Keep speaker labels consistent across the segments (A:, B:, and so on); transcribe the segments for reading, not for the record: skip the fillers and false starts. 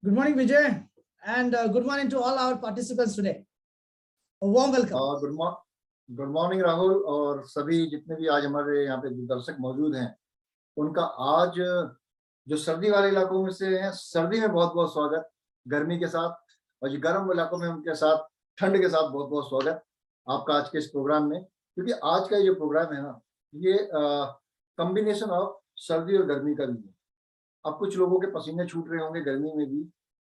A: Good morning, Vijay, and good morning to all our participants today. A warm welcome.
B: Good morning Rahul और सभी जितने भी आज हमारे यहाँ पे दर्शक मौजूद हैं उनका आज जो सर्दी वाले इलाकों में से हैं सर्दी में बहुत बहुत स्वागत, गर्मी के साथ, और जो गर्म इलाकों में उनके साथ ठंड के साथ बहुत बहुत स्वागत आपका आज के इस प्रोग्राम में। क्योंकि आज का जो प्रोग्राम है ना, ये कॉम्बिनेशन ऑफ सर्दी और गर्मी का भी है। अब कुछ लोगों के पसीने छूट रहे होंगे गर्मी में भी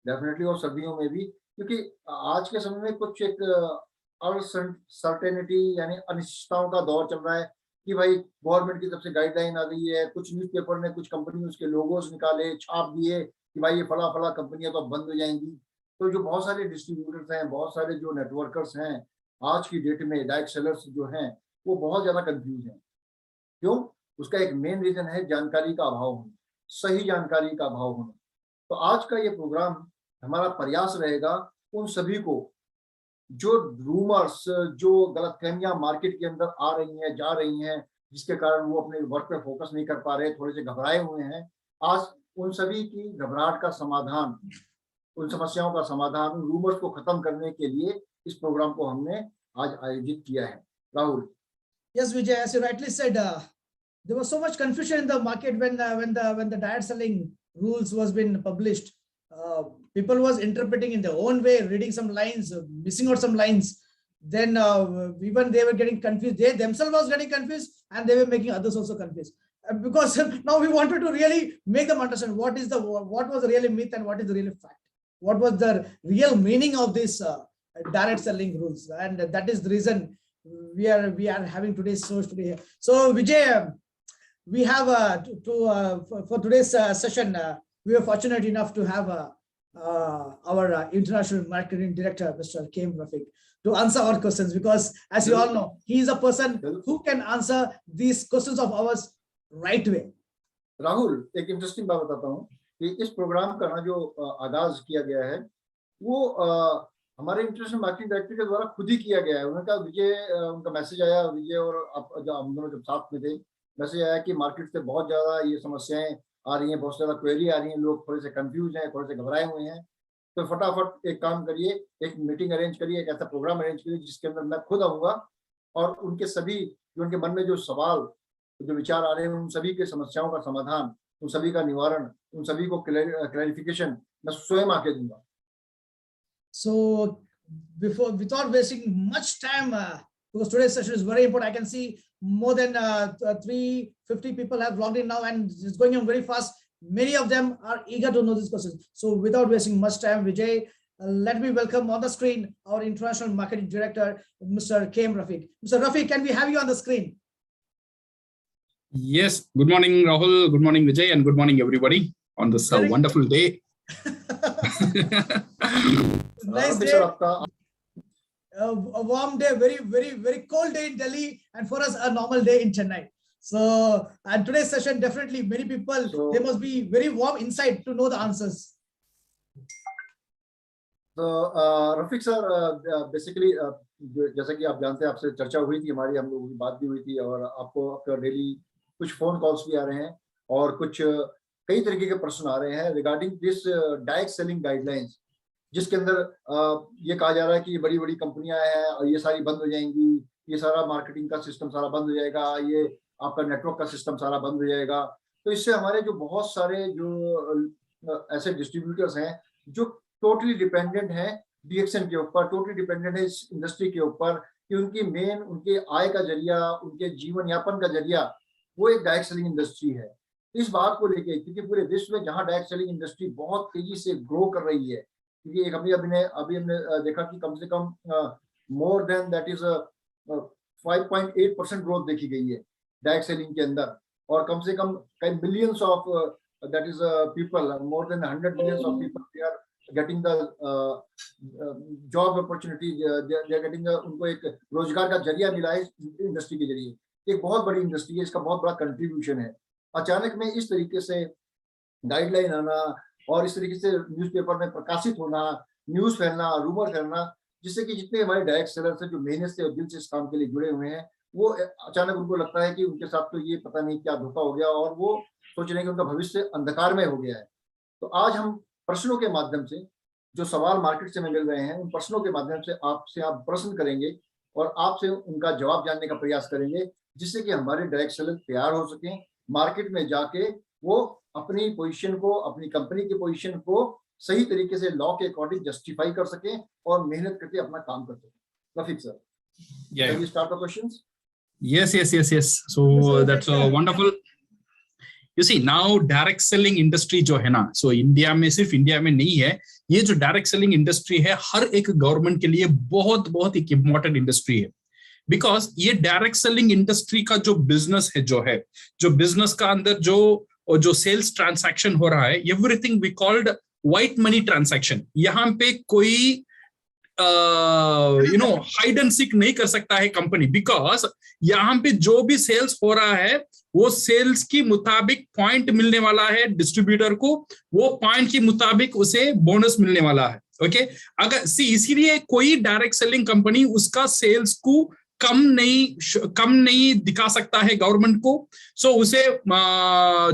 B: डेफिनेटली और सर्दियों में भी, क्योंकि आज के समय में कुछ एक अनसर्टेनिटी यानी अनिश्चितताओं का दौर चल रहा है कि भाई गवर्नमेंट की तरफ से गाइडलाइन आ गई है, कुछ न्यूज़पेपर ने कुछ कंपनी उसके लोगोस निकाले, छाप दिए कि भाई ये फला फला कंपनियां तो अब बंद हो जाएंगी। तो जो बहुत सारे डिस्ट्रीब्यूटर्स हैं, बहुत सारे जो नेटवर्कर्स हैं आज की डेट में, डायरेक्ट सेलर्स जो हैं, वो बहुत ज्यादा कंफ्यूज हैं। क्यों? उसका एक मेन रीजन है जानकारी का अभाव होना, सही जानकारी का अभाव होना। तो आज का ये प्रोग्राम हमारा प्रयास रहेगा उन सभी को जो रूमर्स, जो गलतफहमियां मार्केट के अंदर आ रही हैं, जा रही हैं, जिसके कारण वो अपने वर्क पे फोकस नहीं कर पा रहे, थोड़े से घबराए हुए हैं, आज उन सभी की घबराहट का समाधान, उन समस्याओं का समाधान, उन रूमर्स को खत्म करने के लिए इस प्रोग्राम को हमने आज आयोजित किया है। Rahul.
A: Yes, Vijay, as you rightly said, there was so much confusion in the market when the direct selling rules was been published. People was interpreting in their own way, reading some lines, missing out some lines. Then even they were getting confused. They themselves was getting confused, and they were making others also confused. Because now we wanted to really make them understand what was the really myth and what is the real fact. What was the real meaning of this direct selling rules, and that is the reason we are having today's show today. So Vijay, we have for today's session, we are fortunate enough to have our international marketing director, Mr. K.M. Rafiq, to answer our questions, because as you all know, he is a person who can answer these questions of ours right way.
B: Rahul, एक interesting बात बताता हूँ कि इस programme का ना जो आगाज किया गया है वो हमारे इंटरनेशनल मार्केटिंग डायरेक्टर के द्वारा खुद ही किया गया है। उन्होंने कहा, विजय, उनका मैसेज आया, विजय और हम दोनों जब साथ में थे, मैसेज आया कि मार्केट से बहुत ज्यादा ये समस्याएं आ रही हैं, बहुत ज्यादा क्वेरी आ रही हैं, लोग थोड़े से कंफ्यूज हैं, थोड़े से घबराए हुए हैं, तो फटाफट एक काम करिए, एक मीटिंग अरेंज करिए, एक ऐसा प्रोग्राम अरेंज करिए जिसके अंदर मैं खुद आऊंगा और उनके सभी जो उनके मन में जो सवाल, जो विचार आ रहे हैं, उन सभी के समस्याओं का समाधान, उन सभी का निवारण, उन सभी को क्लैरिफिकेशन मैं स्वयं आके दूंगा।
A: So without wasting much time, because today's session is very important, I can see more than 350 people have logged in now, and it's going on very fast. Many of them are eager to know this question. So without wasting much time, Vijay, let me welcome on the screen our international marketing director, Mr. K.M. Rafiq. Mr. Rafiq, can we have you on the screen?
C: Yes. Good morning, Rahul. Good morning, Vijay, and good morning, everybody, on this wonderful day.
A: Nice day. A warm day, very cold day in Delhi, and for us a normal day in Chennai. So, and today's session, definitely many people, they must be very warm inside to know the answers.
B: तो Rafiq sir, basically जैसा कि आप जानते हैं, आपसे चर्चा हुई थी हमारी, हम लोगों की बात भी हुई थी, और आपको आपका डेली कुछ फोन कॉल्स भी आ रहे हैं और कुछ कई तरीके के प्रश्न आ रहे हैं regarding this direct selling guidelines, जिसके अंदर ये कहा जा रहा है कि बड़ी बड़ी कंपनियां हैं और ये सारी बंद हो जाएंगी, ये सारा मार्केटिंग का सिस्टम सारा बंद हो जाएगा, ये आपका नेटवर्क का सिस्टम सारा बंद हो जाएगा। तो इससे हमारे जो बहुत सारे जो ऐसे डिस्ट्रीब्यूटर्स हैं जो टोटली डिपेंडेंट हैं डीएक्सएन के ऊपर, टोटली डिपेंडेंट है इस इंडस्ट्री के ऊपर, कि उनकी मेन, उनके आय का जरिया, उनके जीवन यापन का जरिया वो एक डायरेक्ट सेलिंग इंडस्ट्री है। इस बात को लेके, क्योंकि पूरे विश्व में जहां डायरेक्ट सेलिंग इंडस्ट्री बहुत तेजी से ग्रो कर रही है, क्योंकि एक अभी हमने देखा कि कम से कम more than that is 5.8% growth देखी गई है डायरेक्ट सेलिंग के अंदर, और कम से कम कई millions of that is people, more than 100 millions of people they are getting the job opportunity, they are getting, उनको एक रोजगार का जरिया मिला है इंडस्ट्री के जरिए। एक बहुत बड़ी इंडस्ट्री है, इसका बहुत बड़ा कंट्रीब्यूशन है। अचानक में इस तरीके से गाइडलाइन आना और इस तरीके से न्यूज़पेपर में प्रकाशित होना, न्यूज़ फैलना, रूमर फैलना, जिससे कि जितने हमारे डायरेक्ट सेलर्स हैं जो मेहनत से और दिल से इस काम के लिए जुड़े हुए हैं, वो अचानक उनको लगता है कि उनके साथ तो ये पता नहीं क्या धोखा हो गया, और वो सोच रहे हैं कि उनका भविष्य अंधकार में हो गया है। तो आज हम प्रश्नों के माध्यम से, जो सवाल मार्केट से मिल रहे हैं उन प्रश्नों के माध्यम से आप प्रश्न करेंगे और आपसे उनका जवाब जानने का प्रयास करेंगे, जिससे कि हमारे डायरेक्ट सेलर तैयार हो सकें, मार्केट में जाके वो अपनी पोजीशन को, अपनी कंपनी की पोजीशन को सही तरीके से लॉ के अकॉर्डिंग जस्टिफाई कर सकें और मेहनत करके अपना काम कर सकें। Rafiq sir, can we start the questions?
C: Yes. So that's wonderful. You see now direct selling industry जो है ना, so इंडिया में, सिर्फ इंडिया में नहीं है, ये जो डायरेक्ट सेलिंग इंडस्ट्री है हर एक गवर्नमेंट के लिए बहुत बहुत एक इम्पोर्टेंट इंडस्ट्री है। बिकॉज ये डायरेक्ट सेलिंग इंडस्ट्री का जो बिजनेस है, जो बिजनेस का अंदर जो सेल्स ट्रांसैक्शन हो रहा है, everything we called white money transaction. यहाँ पे कोई हाइड एंड सीक नहीं कर सकता है कंपनी, बिकॉज यहाँ पे जो भी सेल्स हो रहा है वो सेल्स की मुताबिक पॉइंट मिलने वाला है डिस्ट्रीब्यूटर को, वो पॉइंट के मुताबिक उसे बोनस मिलने वाला है। ओके, अगर इसीलिए कोई डायरेक्ट सेलिंग कंपनी उसका सेल्स को कम नहीं दिखा सकता है गवर्नमेंट को, सो उसे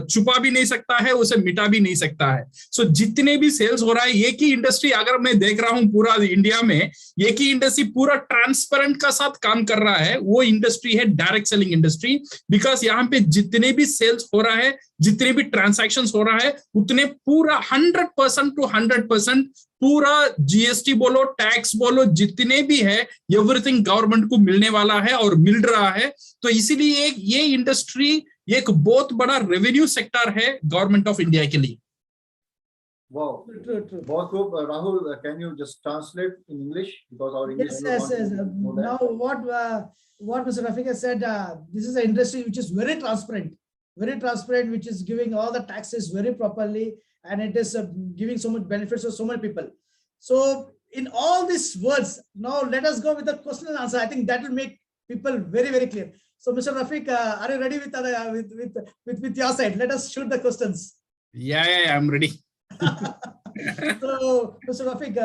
C: छुपा भी नहीं सकता है, उसे मिटा भी नहीं सकता है। सो जितने भी सेल्स हो रहा है, एक ही इंडस्ट्री, अगर मैं देख रहा हूं पूरा इंडिया में एक ही इंडस्ट्री पूरा ट्रांसपेरेंट का साथ काम कर रहा है, वो इंडस्ट्री है डायरेक्ट सेलिंग इंडस्ट्री। बिकॉज यहाँ पे जितने भी सेल्स हो रहा है, जितने भी ट्रांसैक्शंस हो रहा है, उतने पूरा 100% to 100% पूरा जीएसटी बोलो, टैक्स बोलो, जितने भी है एवरीथिंग गवर्नमेंट को मिलने वाला है और मिल रहा है। तो इसीलिए ये इंडस्ट्री एक बहुत बड़ा रेवेन्यू सेक्टर है गवर्नमेंट ऑफ इंडिया के लिए।
B: Wow,
A: True.
B: बहुत खूब। Rahul, can you just translate in English, because our English
A: Yes. Now what Mr. Rafiq has said, this is an industry which is very transparent, which is giving all the taxes very properly, and it is giving so much benefits to so many people. So in all these words, now let us go with the question and answer. I think that will make people very, very clear. So Mr. Rafiq, are you ready with your side? Let us shoot the questions.
C: Yeah, I'm ready.
A: So Mr. Rafiq,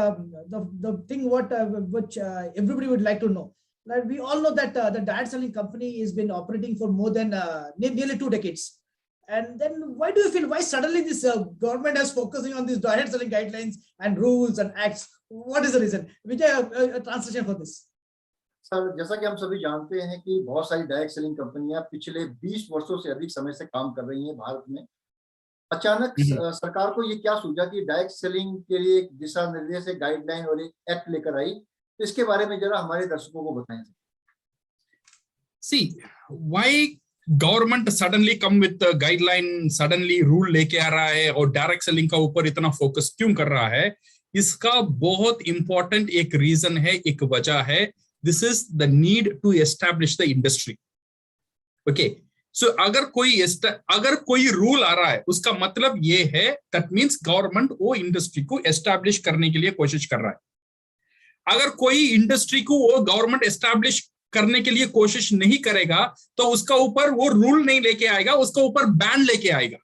A: the thing which everybody would like to know, like we all know that the direct selling company has been operating for more than nearly 2 decades. And then why do you feel, why suddenly this government is focusing on these direct selling guidelines and rules and acts? What is the reason? Which a translation for this?
B: Sir, जैसा कि हम सभी जानते हैं कि बहुत सारी direct selling कंपनियां पिछले 20 वर्षों से अधिक समय से काम कर रही हैं भारत में। अचानक सरकार को ये क्या सूझा कि डायरेक्ट सेलिंग के लिए एक दिशा निर्देश, एक गाइडलाइन और एक एक्ट लेकर आई? तो इसके बारे में जरा हमारे दर्शकों को बताएं।
C: See, why government suddenly come with guideline, suddenly rule लेके आ रहा है और डायरेक्ट सेलिंग का ऊपर इतना फोकस क्यों कर रहा है? इसका बहुत इंपॉर्टेंट एक रीजन है, एक वजह है। This is the need to establish the industry. Okay, so अगर कोई रूल आ रहा है, उसका मतलब ये है दैट मींस गवर्नमेंट वो इंडस्ट्री को एस्टैब्लिश करने के लिए कोशिश कर रहा है। अगर कोई इंडस्ट्री को वो गवर्नमेंट एस्टैब्लिश करने के लिए कोशिश नहीं करेगा तो उसका ऊपर वो रूल नहीं लेके आएगा, उसका ऊपर बैन लेके आएगा,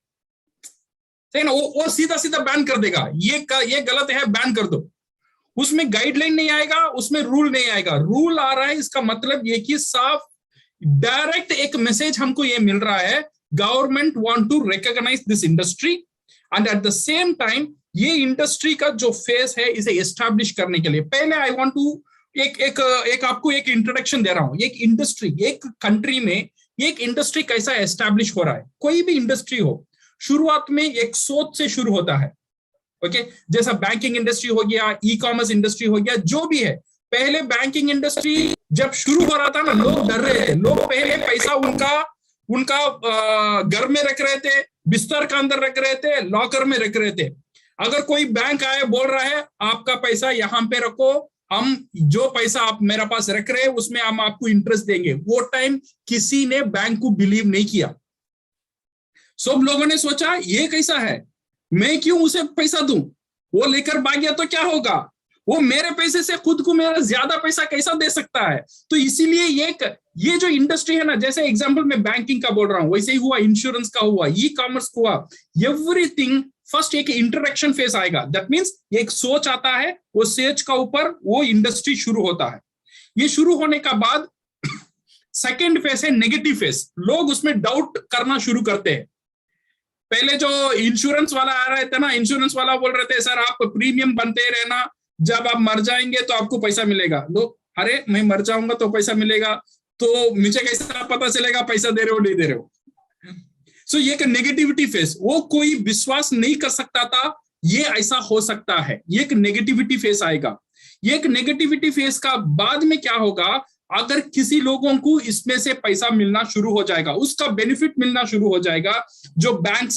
C: सही ना? वो सीधा बैन कर देगा, ये गलत है, बैन कर दो। उसमें गाइडलाइन नहीं आएगा, उसमें रूल नहीं आएगा। रूल आ रहा है, इसका मतलब ये कि साफ डायरेक्ट एक मैसेज हमको ये मिल रहा है, government want to recognise this industry and at the same time ये इंडस्ट्री का जो फेस है इसे एस्टैब्लिश करने के लिए। पहले आई वांट टू एक आपको एक इंट्रोडक्शन दे रहा हूं। एक इंडस्ट्री, एक कंट्री में एक इंडस्ट्री कैसा एस्टैब्लिश हो रहा है। कोई भी इंडस्ट्री हो, शुरुआत में एक सोच से शुरू होता है। ओके, जैसा बैंकिंग इंडस्ट्री हो गया, ई कॉमर्स इंडस्ट्री हो गया, जो भी है। पहले बैंकिंग इंडस्ट्री जब शुरू हो रहा था ना, लोग डर रहे थे। लोग पहले पैसा उनका घर में रख रहे थे, बिस्तर के अंदर रख रहे थे, लॉकर में रख रहे थे। अगर कोई बैंक आए बोल रहा है आपका पैसा यहाँ पे रखो, हम जो पैसा आप मेरे पास रख रहे हैं उसमें हम आपको इंटरेस्ट देंगे, वो टाइम किसी ने बैंक को बिलीव नहीं किया। सब लोगों ने सोचा ये कैसा है, मैं क्यों उसे पैसा दूं, वो लेकर भाग गया तो क्या होगा, वो मेरे पैसे से खुद को मेरा ज्यादा पैसा कैसा दे सकता है। तो इसीलिए ये जो इंडस्ट्री है ना, जैसे एग्जांपल मैं बैंकिंग का बोल रहा हूं, वैसे ही हुआ, इंश्योरेंस का हुआ, ई कॉमर्स हुआ, एवरीथिंग फर्स्ट एक इंटरेक्शन फेज आएगा। दैट मींस एक सोच आता है, वो सोच का ऊपर वो इंडस्ट्री शुरू होता है। ये शुरू होने का बाद सेकेंड फेज है नेगेटिव फेज। लोग उसमें डाउट करना शुरू करते हैं। पहले जो इंश्योरेंस वाला आ रहे थे ना, इंश्योरेंस वाला बोल रहे थे सर आप प्रीमियम बनते रहना, जब आप मर जाएंगे तो आपको पैसा मिलेगा। लोग अरे मैं मर जाऊंगा तो पैसा मिलेगा, तो मुझे कैसा पता चलेगा पैसा दे रहे हो नहीं दे रहे हो। सो ये एक नेगेटिविटी फेस, वो कोई विश्वास नहीं कर सकता था ये ऐसा हो सकता है, ये एक नेगेटिविटी फेस आएगा। ये एक नेगेटिविटी फेस का बाद में क्या होगा, अगर किसी लोगों को इसमें से पैसा मिलना शुरू हो जाएगा, उसका बेनिफिट मिलना शुरू हो जाएगा, जो बैंक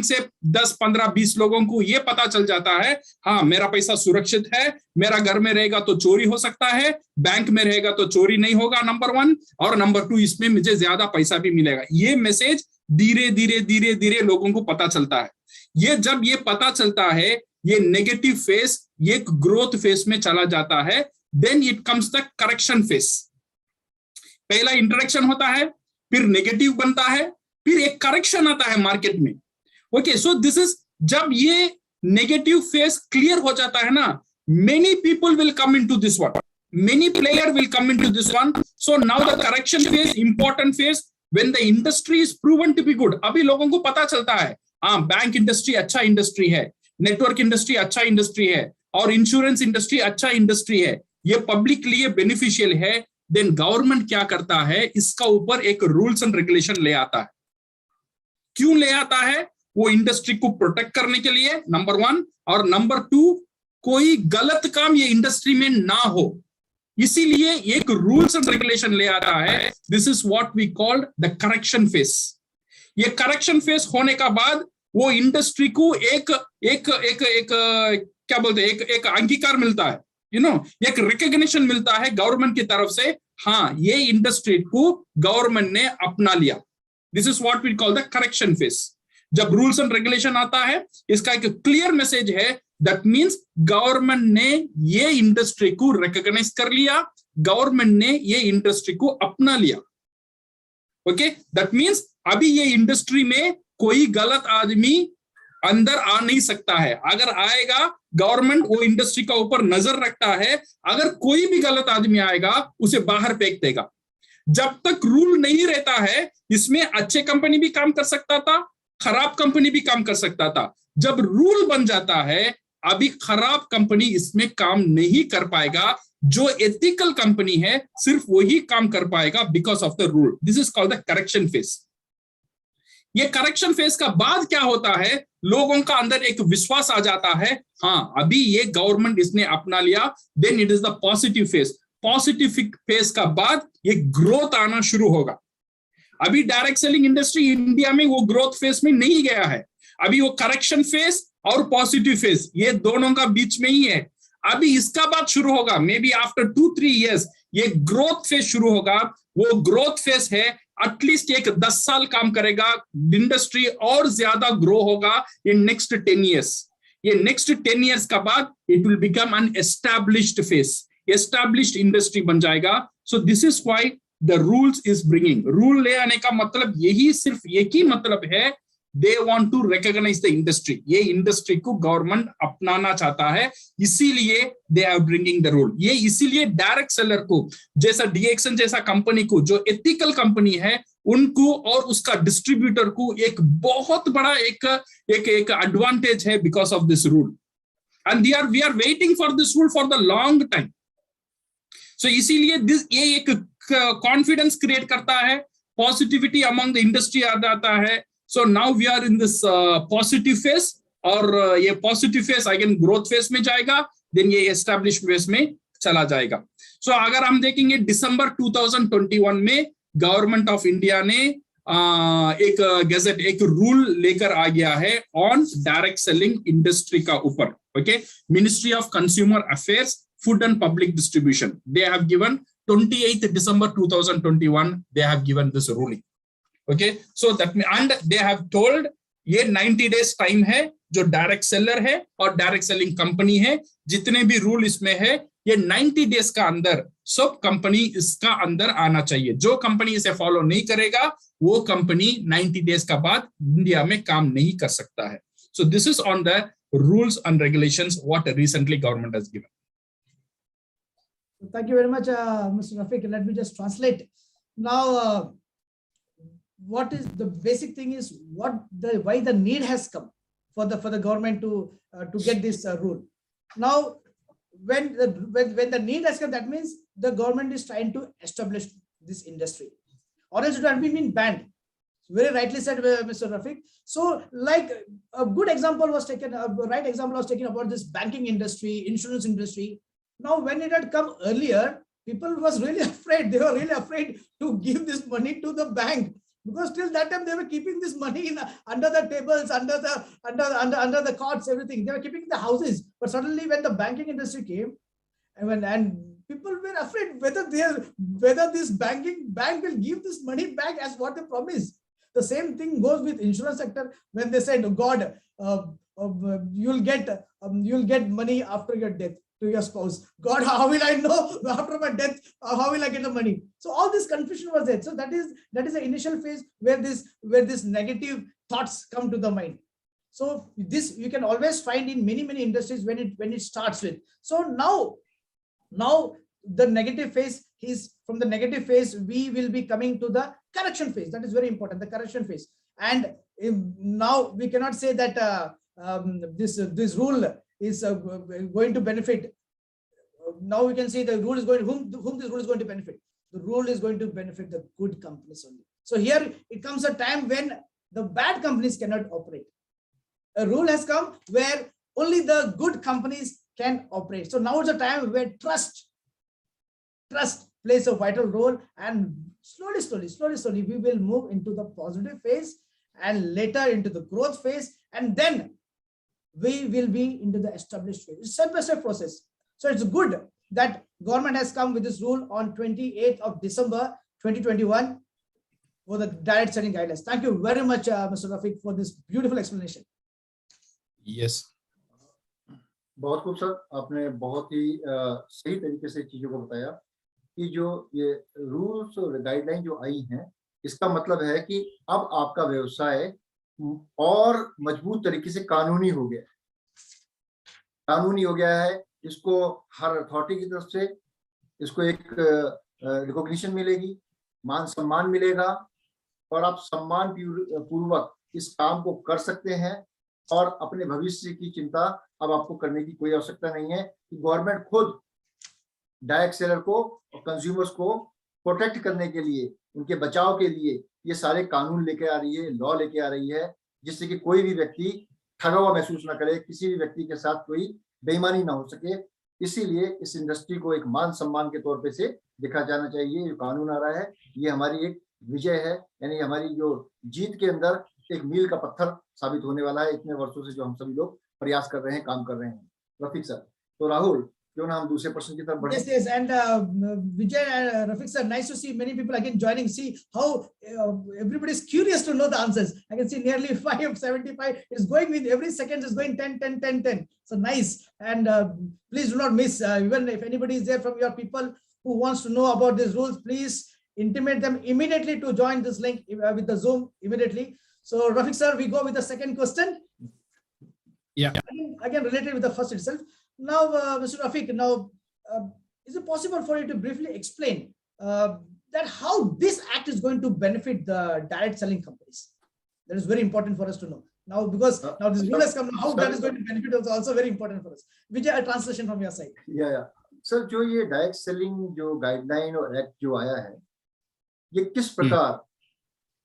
C: से 10, 15, 20 लोगों को ये पता चल जाता है हाँ मेरा पैसा सुरक्षित है, मेरा घर में रहेगा तो चोरी हो सकता है, बैंक में रहेगा तो चोरी नहीं होगा, नंबर 1, और नंबर 2 इसमें मुझे ज्यादा पैसा भी मिलेगा। ये मैसेज धीरे धीरे लोगों को पता चलता है। ये जब ये पता चलता है, ये नेगेटिव फेस ये ग्रोथ फेस में चला जाता है। Then it comes the correction phase. पहला इंटरेक्शन होता है, फिर नेगेटिव बनता है, फिर एक करेक्शन आता है मार्केट में। ओके, सो दिस इज, जब ये नेगेटिव फेस क्लियर हो जाता है ना, many people will come into this one, many player will come into this one. So now the correction phase, important phase, when the industry is proven to be good. अभी लोगों को पता चलता है हाँ बैंक इंडस्ट्री अच्छा industry है, network industry अच्छा इंडस्ट्री है, और इंश्योरेंस इंडस्ट्री अच्छा इंडस्ट्री है, ये पब्लिक के लिए बेनिफिशियल है। देन गवर्नमेंट क्या करता है, इसका ऊपर एक रूल्स एंड रेगुलेशन ले आता है। क्यों ले आता है? वो इंडस्ट्री को प्रोटेक्ट करने के लिए, नंबर 1, और नंबर 2 कोई गलत काम ये इंडस्ट्री में ना हो, इसीलिए एक रूल्स एंड रेगुलेशन ले आता है। This is what we called the correction phase. ये करेक्शन फेस होने का बाद वो इंडस्ट्री को एक क्या बोलते हैं, एक अंगीकार मिलता है, एक रिकॉग्निशन मिलता है गवर्नमेंट की तरफ से, हाँ ये इंडस्ट्री को गवर्नमेंट ने अपना लिया। This is what we call the correction phase. जब रूल्स एंड रेगुलेशन आता है, इसका एक क्लियर मैसेज है, दैट मींस गवर्नमेंट ने ये इंडस्ट्री को रिकॉग्नाइज कर लिया, गवर्नमेंट ने ये इंडस्ट्री को अपना लिया। ओके, दैट मींस अभी ये इंडस्ट्री में कोई गलत आदमी अंदर आ नहीं सकता है। अगर आएगा, गवर्नमेंट वो इंडस्ट्री का ऊपर नजर रखता है, अगर कोई भी गलत आदमी आएगा उसे बाहर फेंक देगा। जब तक रूल नहीं रहता है, इसमें अच्छे कंपनी भी काम कर सकता था, खराब कंपनी भी काम कर सकता था। जब रूल बन जाता है, अभी खराब कंपनी इसमें काम नहीं कर पाएगा, जो एथिकल कंपनी है सिर्फ वही काम कर पाएगा because of the rule. This is called the correction phase. ये करेक्शन फेस का बाद क्या होता है, लोगों का अंदर एक विश्वास आ जाता है, हाँ अभी ये गवर्नमेंट इसने अपना लिया। Then it is the positive phase. Positive phase का बाद ये ग्रोथ आना शुरू होगा। अभी डायरेक्ट सेलिंग इंडस्ट्री इंडिया में वो ग्रोथ फेस में नहीं गया है, अभी वो करेक्शन फेस और पॉजिटिव फेस ये दोनों का बीच में ही है। अभी इसका बाद शुरू होगा, मे बी आफ्टर 2-3 years ये ग्रोथ फेस शुरू होगा। वो ग्रोथ फेस है, एटलीस्ट एक 10 साल काम करेगा इंडस्ट्री, और ज्यादा ग्रो होगा इन नेक्स्ट 10 years। ये नेक्स्ट 10 years का बाद it will become an established face, established industry बन जाएगा। सो this is why the rules is bringing. Rule ले आने का मतलब यही, सिर्फ एक ही मतलब है, they want to recognise the industry. ये इंडस्ट्री को गवर्नमेंट अपनाना चाहता है, इसीलिए they are bringing the rule. ये इसीलिए डायरेक्ट सेलर को, जैसा डीएक्सन जैसा कंपनी को, जो एथिकल कंपनी है, उनको और उसका डिस्ट्रीब्यूटर को एक बहुत बड़ा एक एडवांटेज है because of this rule. And we are waiting for this rule for the long time. So इसीलिए ये एक कॉन्फिडेंस क्रिएट करता है, पॉजिटिविटी अमंग द इंडस्ट्री आ जाता है। So now we are in this positive phase, और ये positive face again growth phase में जाएगा, देन ये एस्टैब्लिश फेस में चला जाएगा। सो अगर हम देखेंगे दिसंबर 2021 में गवर्नमेंट ऑफ इंडिया ने एक गैजेट, एक रूल लेकर आ गया है ऑन डायरेक्ट सेलिंग इंडस्ट्री का ऊपर। Okay, ministry of consumer affairs, food and public distribution, they have given 28 December 2021 they have given this ruling. Okay, so that and they have told ये 90 days time है, जो direct seller है और direct selling company है, जितने भी rule इसमें है, ये 90 डेज का अंदर सब कंपनी इसका अंदर आना चाहिए। जो कंपनी इसे फॉलो नहीं करेगा, वो कंपनी 90 डेज का बाद इंडिया में काम नहीं कर सकता है। So this is on the rules and regulations what recently government has given.
A: Thank you very much, Mr. Rafiq. Let me just translate. Now, what is the basic thing is why the need has come for the government to get this rule. Now, when the need has come, that means the government is trying to establish this industry, or else it would have been banned. Very rightly said, Mr. Rafiq. So, like a good example was taken, a right example was taken about this banking industry, insurance industry. Now, when it had come earlier, people was really afraid. They were really afraid to give this money to the bank, because till that time they were keeping this money under the tables, under the cots, everything. They were keeping in the houses. But suddenly, when the banking industry came, and people were afraid whether this bank will give this money back as what they promised. The same thing goes with insurance sector, when they said, oh God, you'll get money after your death to your spouse. God, how will I know after my death? How will I get the money? So all this confusion was there. So that is the initial phase where this negative thoughts come to the mind. So this you can always find in many industries when it starts with. So now the negative phase is, from the negative phase we will be coming to the correction phase. That is very important, the correction phase. And now we cannot say that this rule is going to benefit. Now we can say the rule is going whom this rule is going to benefit. The rule is going to benefit the good companies only. So here it comes a time when the bad companies cannot operate. A rule has come where only the good companies can operate. So now is a time where trust plays a vital role, and slowly we will move into the positive phase, and later into the growth phase, and then we will be into the established phase. It's step-by-step process. So it's good that government has come with this rule on 28th of December 2021 for the direct selling guidelines. Thank you very much, Mr. Rafiq, for this beautiful explanation.
C: Yes.
B: बहुत खूब sir, आपने बहुत ही सही तरीके से चीजों को बताया कि जो ये रूल्स और गाइडलाइन जो आई हैं, इसका मतलब है कि अब आपका व्यवसाय और मजबूत तरीके से कानूनी हो गया है। इसको हर अथॉरिटी की तरफ से इसको एक रिकॉग्निशन मिलेगी, मान सम्मान मिलेगा, और आप सम्मान पूर्वक इस काम को कर सकते हैं, और अपने भविष्य की चिंता अब आपको करने की कोई आवश्यकता नहीं है कि गवर्नमेंट खुद डायरेक्ट सेलर को और कंज्यूमर्स को प्रोटेक्ट करने के लिए, उनके बचाव के लिए ये सारे कानून लेके आ रही है, लॉ लेके आ रही है, जिससे कि कोई भी व्यक्ति ठगा हुआ महसूस ना करे, किसी भी व्यक्ति के साथ कोई बेईमानी ना हो सके। इसीलिए इस इंडस्ट्री को एक मान सम्मान के तौर पे से देखा जाना चाहिए। जो कानून आ रहा है ये हमारी एक विजय है, यानी हमारी जो जीत के अंदर एक मील का पत्थर साबित होने वाला है, इतने वर्षों से जो हम सभी लोग प्रयास कर रहे हैं, काम कर रहे हैं। रफीक सर, तो राहुल, क्यों ना हम दूसरे प्रश्न की तरफ बढ़ें?
A: Yes, and Vijay and Rafiq sir, nice to see many people again joining. See how everybody is curious to know the answers. I can see nearly 575 is going with every second is going 10. So nice. And please do not miss, even if anybody is there from your people who wants to know about these rules, please intimate them immediately to join this link with the Zoom immediately. So Rafiq sir, we go with the second question.
C: Yeah.
A: Again related with the first itself. Now, Mr. Rafiq, now, is it possible for you to briefly explain that how this act is going to benefit the direct selling companies? That is very important for us to know. Now, because now this rule has come, how that is going to benefit is also very important for us. Vijay, a translation from your side.
B: Yeah. Sir, जो ये direct selling जो guideline और act जो आया है, ये किस प्रकार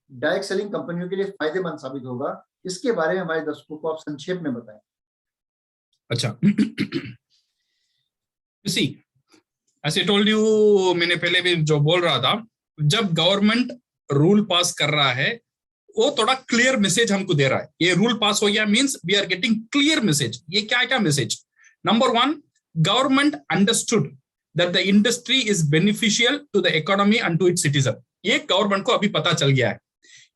B: डायरेक्ट सेलिंग कंपनियों के लिए फायदेमंद साबित होगा, इसके बारे में हमारे दर्शकों को आप संक्षेप में बताएं।
C: अच्छा, see, as I told you, मैंने पहले भी जो बोल रहा था, जब गवर्नमेंट रूल पास कर रहा है, वो थोड़ा क्लियर मैसेज हमको दे रहा है। ये रूल पास हो गया means we are getting clear message. ये क्या message? Number 1, government understood that the industry is beneficial to the economy and to its citizen. ये गवर्नमेंट को अभी पता चल गया है,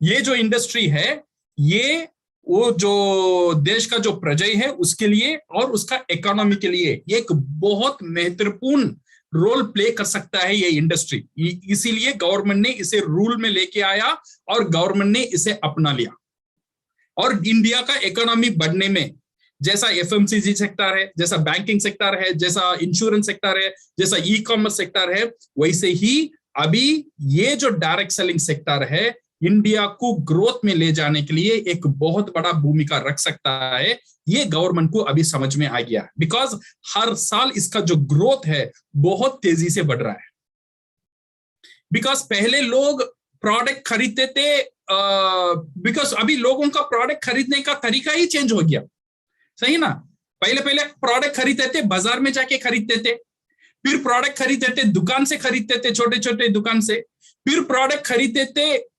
C: ये जो इंडस्ट्री है, ये वो जो देश का जो प्रजा है उसके लिए और उसका इकोनॉमी के लिए एक बहुत महत्वपूर्ण रोल प्ले कर सकता है ये इंडस्ट्री। इसीलिए गवर्नमेंट ने इसे रूल में लेके आया और गवर्नमेंट ने इसे अपना लिया। और इंडिया का इकोनॉमी बढ़ने में, जैसा एफएमसीजी सेक्टर है, जैसा बैंकिंग सेक्टर है, जैसा इंश्योरेंस सेक्टर है, जैसा ई कॉमर्स सेक्टर है, वैसे ही अभी ये जो डायरेक्ट सेलिंग सेक्टर है इंडिया को ग्रोथ में ले जाने के लिए एक बहुत बड़ा भूमिका रख सकता है। ये गवर्नमेंट को अभी समझ में आ गया, बिकॉज हर साल इसका जो ग्रोथ है बहुत तेजी से बढ़ रहा है। बिकॉज पहले लोग प्रोडक्ट खरीदते थे, बिकॉज अभी लोगों का प्रोडक्ट खरीदने का तरीका ही चेंज हो गया, सही ना। पहले प्रोडक्ट खरीदते थे, बाजार में जाके खरीदते थे, फिर प्रोडक्ट खरीदते थे दुकान से खरीदते थे, छोटे छोटे दुकान से, फिर प्रोडक्ट खरीदते थे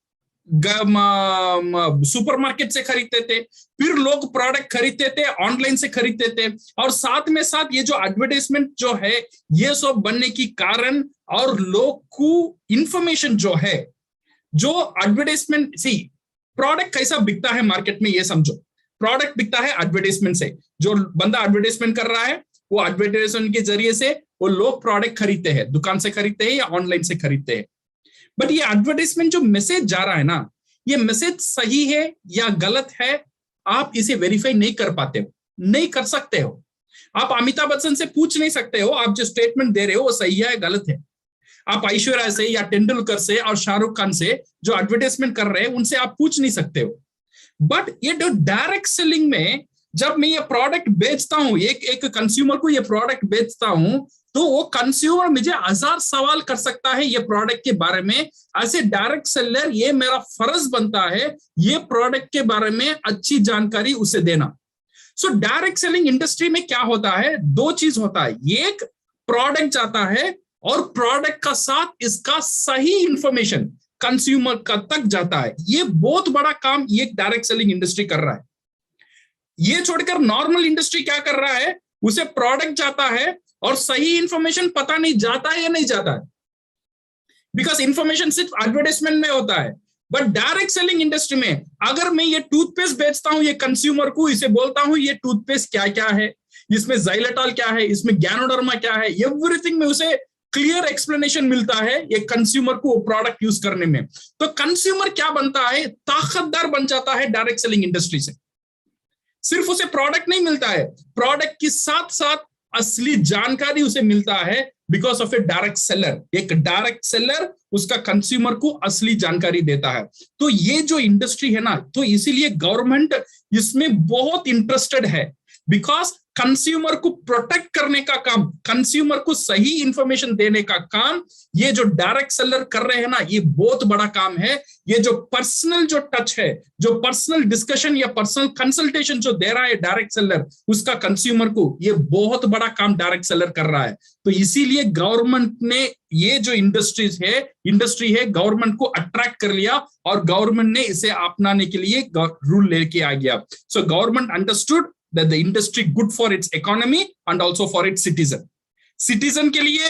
C: सुपरमार्केट से खरीदते थे, फिर लोग प्रोडक्ट खरीदते थे ऑनलाइन से खरीदते थे, और साथ में साथ ये जो एडवर्टाइजमेंट जो है ये सब बनने की कारण और लोग को इंफॉर्मेशन जो है, जो एडवर्टाइजमेंट, सी प्रोडक्ट कैसा बिकता है मार्केट में ये समझो। प्रोडक्ट बिकता है एडवर्टाइजमेंट से, जो बंदा एडवर्टाइजमेंट कर रहा है वो एडवर्टाइजमेंट के जरिए से वो लोग प्रोडक्ट खरीदते हैं, दुकान से खरीदते हैं या ऑनलाइन से खरीदते हैं। बट ये एडवर्टाइजमेंट जो मैसेज जा रहा है ना, ये मैसेज सही है या गलत है, आप इसे वेरीफाई नहीं कर पाते हो, नहीं कर सकते हो। आप अमिताभ बच्चन से पूछ नहीं सकते हो आप जो स्टेटमेंट दे रहे हो वो सही है गलत है। आप ऐश्वर्या से या तेंदुलकर से और शाहरुख खान से जो एडवर्टाइजमेंट कर रहे हैं उनसे आप पूछ नहीं सकते हो। बट ये जो डायरेक्ट सेलिंग में जब मैं ये प्रोडक्ट बेचता हूं, एक कंज्यूमर को ये प्रोडक्ट बेचता हूं, तो वो कंज्यूमर मुझे 1000 सवाल कर सकता है ये प्रोडक्ट के बारे में। ऐसे डायरेक्ट सेलर ये मेरा फर्ज बनता है ये प्रोडक्ट के बारे में अच्छी जानकारी उसे देना। सो डायरेक्ट सेलिंग इंडस्ट्री में क्या होता है, दो चीज होता है, एक प्रोडक्ट जाता है और प्रोडक्ट का साथ इसका सही इंफॉर्मेशन कंज्यूमर का तक जाता है। ये बहुत बड़ा काम ये डायरेक्ट सेलिंग इंडस्ट्री कर रहा है। ये छोड़कर नॉर्मल इंडस्ट्री क्या कर रहा है, उसे प्रोडक्ट जाता है और सही इंफॉर्मेशन पता नहीं जाता है या नहीं जाता है, बिकॉज इंफॉर्मेशन सिर्फ एडवर्टाइजमेंट में होता है। बट डायरेक्ट सेलिंग इंडस्ट्री में अगर मैं ये टूथपेस्ट बेचता हूं ये कंज्यूमर को, इसे बोलता हूं ये टूथपेस्ट क्या क्या है, इसमें ज़ाइलेटॉल क्या है, इसमें गैनोडर्मा क्या है, एवरीथिंग में उसे क्लियर एक्सप्लेनेशन मिलता है ये कंज्यूमर को प्रोडक्ट यूज करने में। तो कंज्यूमर क्या बनता है, ताकतदार बन जाता है डायरेक्ट सेलिंग इंडस्ट्री से। सिर्फ उसे प्रोडक्ट नहीं मिलता है, प्रोडक्ट के साथ साथ असली जानकारी उसे मिलता है because of A direct seller. एक डायरेक्ट सेलर उसका कंज्यूमर को असली जानकारी देता है। तो ये जो इंडस्ट्री है ना, तो इसीलिए गवर्नमेंट इसमें बहुत इंटरेस्टेड है, बिकॉज कंज्यूमर को प्रोटेक्ट करने का काम, कंज्यूमर को सही इंफॉर्मेशन देने का काम ये जो डायरेक्ट सेलर कर रहे हैं ना, ये बहुत बड़ा काम है। ये जो पर्सनल जो टच है, जो पर्सनल डिस्कशन या पर्सनल कंसल्टेशन जो दे रहा है डायरेक्ट सेलर उसका कंज्यूमर को, ये बहुत बड़ा काम डायरेक्ट सेलर कर रहा है। तो इसीलिए गवर्नमेंट ने ये जो इंडस्ट्री है गवर्नमेंट को अट्रैक्ट कर लिया और गवर्नमेंट ने इसे अपनाने के लिए रूल लेके आ गया। So government understood that the industry good for its economy and also for its citizen के लिए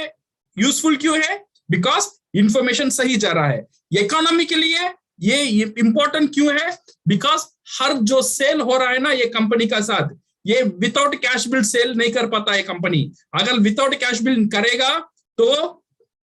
C: यूजफुल क्यों है, बिकॉज इंफॉर्मेशन सही जा रहा है। इकोनॉमी के लिए ये इंपॉर्टेंट क्यों है, बिकॉज हर जो सेल हो रहा है ना ये कंपनी का साथ, ये विदाउट कैश बिल सेल नहीं कर पाता है कंपनी। अगर विदाउट कैश बिल करेगा तो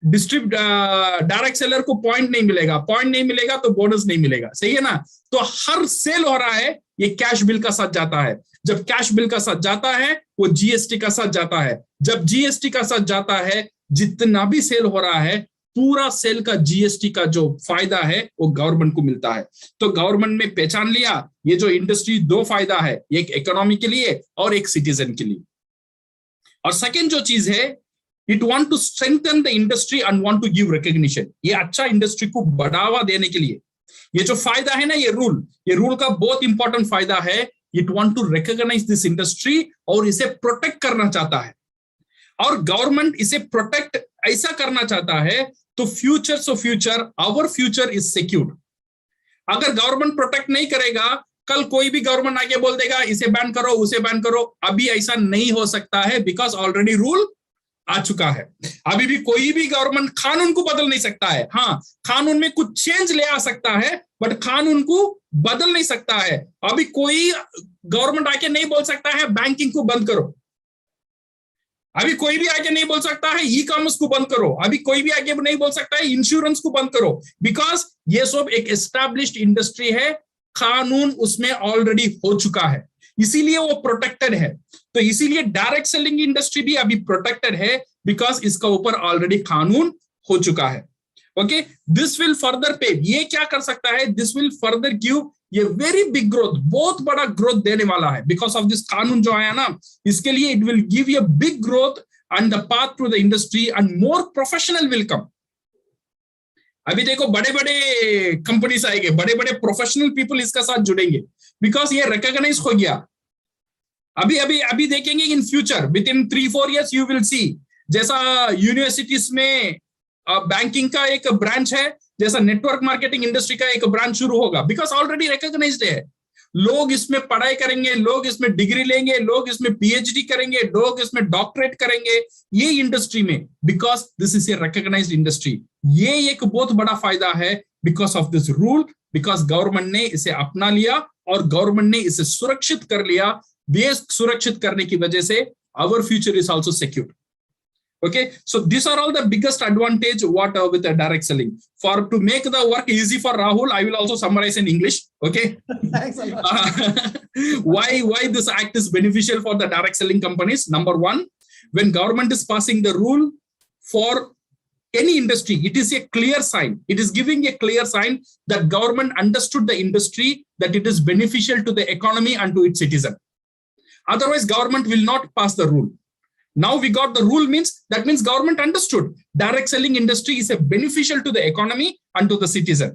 C: डायरेक्ट सेलर को पॉइंट नहीं मिलेगा तो बोनस नहीं मिलेगा, सही है ना। तो हर सेल हो रहा है ये कैश बिल का साथ जाता है। जब कैश बिल का साथ जाता है वो जीएसटी का साथ जाता है। जब जीएसटी का साथ जाता है जितना भी सेल हो रहा है पूरा सेल का जीएसटी का जो फायदा है वो गवर्नमेंट को मिलता है। तो गवर्नमेंट ने पहचान लिया ये जो इंडस्ट्री दो फायदा है, एक इकोनॉमी के लिए और एक सिटीजन के लिए। और सेकेंड जो चीज है, it want to strengthen the industry and want to give recognition. ये अच्छा इंडस्ट्री को बढ़ावा देने के लिए ये जो फायदा है ना, ये रूल का बहुत इंपॉर्टेंट फायदा है। It want to recognise this industry और इसे प्रोटेक्ट करना चाहता है। और गवर्नमेंट इसे प्रोटेक्ट ऐसा करना चाहता है तो आवर फ्यूचर इज सिक्योर्ड। अगर गवर्नमेंट प्रोटेक्ट नहीं करेगा, कल कोई भी गवर्नमेंट आके बोल देगा इसे बैन करो उसे बैन करो। अभी ऐसा नहीं हो सकता है बिकॉज ऑलरेडी रूल आ चुका है। अभी भी कोई भी गवर्नमेंट कानून को बदल नहीं सकता है। हाँ, कानून में कुछ चेंज ले आ सकता है बट कानून को बदल नहीं सकता है। अभी कोई गवर्नमेंट आके नहीं बोल सकता है बैंकिंग को बंद करो। अभी कोई भी आके नहीं बोल सकता है ई कॉमर्स को बंद करो। अभी कोई भी आके नहीं बोल सकता है इंश्योरेंस को बंद करो, बिकॉज ये सब एक एस्टैब्लिश्ड इंडस्ट्री है, कानून उसमें ऑलरेडी हो चुका है, इसीलिए वो प्रोटेक्टेड है। तो इसीलिए डायरेक्ट सेलिंग इंडस्ट्री भी अभी प्रोटेक्टेड है बिकॉज इसका ऊपर ऑलरेडी कानून हो चुका है। Okay, this will further pay. ये क्या कर सकता है? This will further give ये very big growth, बहुत बड़ा growth देने वाला है because of this कानून जो आया ना, इसके लिए it will give you a big growth and the path to the industry and more professional will come. अभी देखो बड़े बड़े कंपनीज आएंगे, बड़े बड़े प्रोफेशनल पीपल इसका साथ जुड़ेंगे बिकॉज ये रिकॉग्नाइज हो गया. अभी अभी अभी देखेंगे in future with in 3-4 years you will see, जैसा यूनिवर्सिटीज में बैंकिंग का एक ब्रांच है, जैसा नेटवर्क मार्केटिंग इंडस्ट्री का एक ब्रांच शुरू होगा बिकॉज ऑलरेडी रिकॉग्नाइज्ड है. लोग इसमें पढ़ाई करेंगे, लोग इसमें डिग्री लेंगे, लोग इसमें पीएचडी करेंगे, लोग इसमें डॉक्टरेट करेंगे ये इंडस्ट्री में because this is a recognised industry. ये एक बहुत बड़ा फायदा है because of this rule, because government ने इसे अपना लिया और गवर्नमेंट ने इसे सुरक्षित कर लिया. देश सुरक्षित करने की वजह से our future is also secure. Okay, so these are all the biggest advantage what with the direct selling. For to make the work easy for Rahul, I will also summarize in English. Okay.
A: Thanks a lot.
C: Why this act is beneficial for the direct selling companies? Number one, when government is passing the rule for any industry, it is a clear sign. It is giving a clear sign that government understood the industry, that it is beneficial to the economy and to its citizen. Otherwise, government will not pass the rule. Now we got the rule that means government understood direct selling industry is a beneficial to the economy and to the citizen,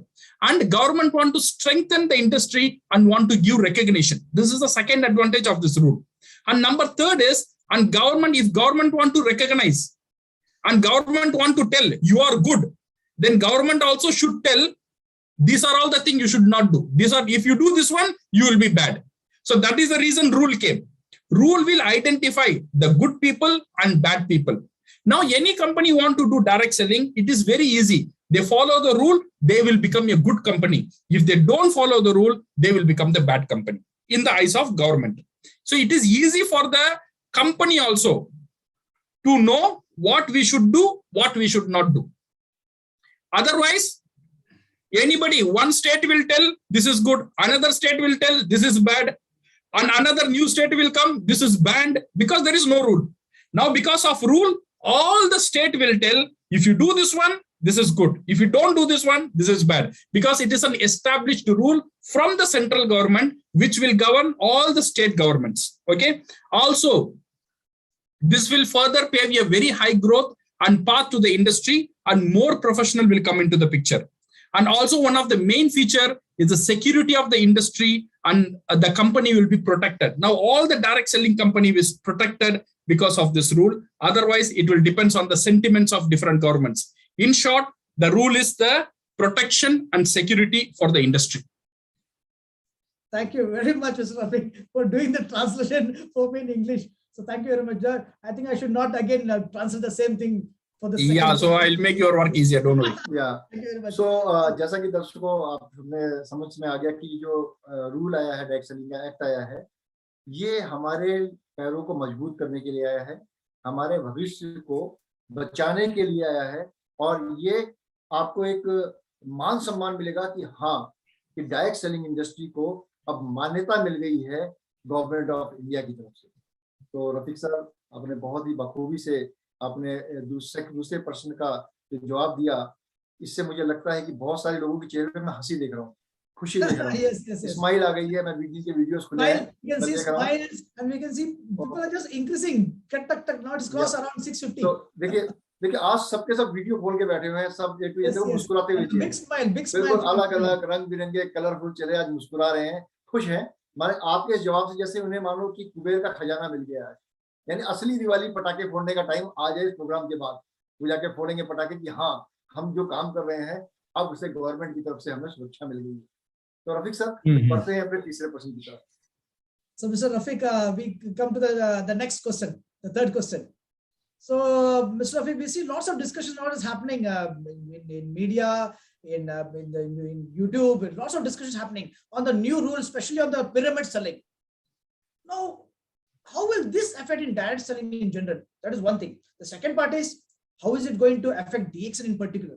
C: and government want to strengthen the industry and want to give recognition. This is the second advantage of this rule. And number third is, and government, if government want to recognize and government want to tell you are good, then government also should tell these are all the things you should not do. These are, if you do this one, you will be bad. So that is the reason rule came. Rule will identify the good people and bad people. Now, any company want to do direct selling, it is very easy. They follow the rule, they will become a good company. If they don't follow the rule, they will become the bad company in the eyes of government. So it is easy for the company also to know what we should do, what we should not do. Otherwise, anybody, one state will tell this is good, another state will tell this is bad, and another new state will come, this is banned, because there is no rule. Now, because of rule, all the state will tell, if you do this one, this is good. If you don't do this one, this is bad. Because it is an established rule from the central government, which will govern all the state governments. Okay. Also, this will further pave a very high growth and path to the industry, and more professional will come into the picture. And also, one of the main feature is the security of the industry, and the company will be protected. Now, all the direct selling company is protected because of this rule. Otherwise, it will depend on the sentiments of different governments. In short, the rule is the protection and security for the industry.
A: Thank you very much, Mr. Rafiq, for doing the translation for me in English. So thank you very much. I think I should not again translate the same thing for the second.
C: Yeah, so I'll make your work easier, don't worry.
B: Yeah.
A: Thank you very much.
B: So जैसा कि दर्शकों आप हमें समझ में आ गया कि जो रूल आया है, डायरेक्ट सेलिंग का एक्ट आया है, ये हमारे पैरों को मजबूत करने के लिए आया है, हमारे भविष्य को बचाने के लिए आया है, और ये आपको एक मान सम्मान मिलेगा कि हाँ, कि डायरेक्ट सेलिंग इंडस्ट्री को अब मान्यता मिल गई है गवर्नमेंट ऑफ इंडिया की तरफ से. तो रफीक सर, आपने बहुत ही बखूबी से आपने दूसरे प्रश्न का जवाब दिया. इससे मुझे लगता है कि बहुत सारे लोगों के चेहरे पे मैं हंसी देख रहा हूँ, खुशी देख रहा हूँ.
A: Yes.
B: स्माइल आ गई है. मैं वीडियो के वीडियोस खुले हैं,
A: You can see smiles, and we can see people are just increasing. Now it's crossed around 650.
B: तो देखिए आज सबके सब वीडियो खोल के बैठे हुए हैं, सब एक दूसरे को मुस्कुराते हुए.
A: Big smile.
B: बिल्कुल अलग अलग रंग बिरंगे कलरफुल चेहरे आज मुस्कुरा रहे हैं, खुश हैं. माने आपके इस जवाब से जैसे उन्हें मानो कि कुबेर का खजाना मिल गया है. यानी असली दिवाली पटाखे फोड़ने का टाइम आ जाए इस प्रोग्राम के बाद. वो जाके फोड़ेंगे पटाखे कि हाँ, हम जो काम कर रहे हैं अब उसे गवर्नमेंट की तरफ से हमें सुरक्षा मिल गई है. तो रफीक सर, बढ़ते हैं फिर तीसरे प्रश्न की तरफ.
A: So Mr. Rafiq, we come to the next question, the third question. So Mr. Rafiq, we see lots of discussions what is happening in media, in YouTube, lots of discussions happening on the new rules, especially on the pyramid selling. Now, how will this affect in direct selling in general? That is one thing. The second part is, how is it going to affect DXN in particular?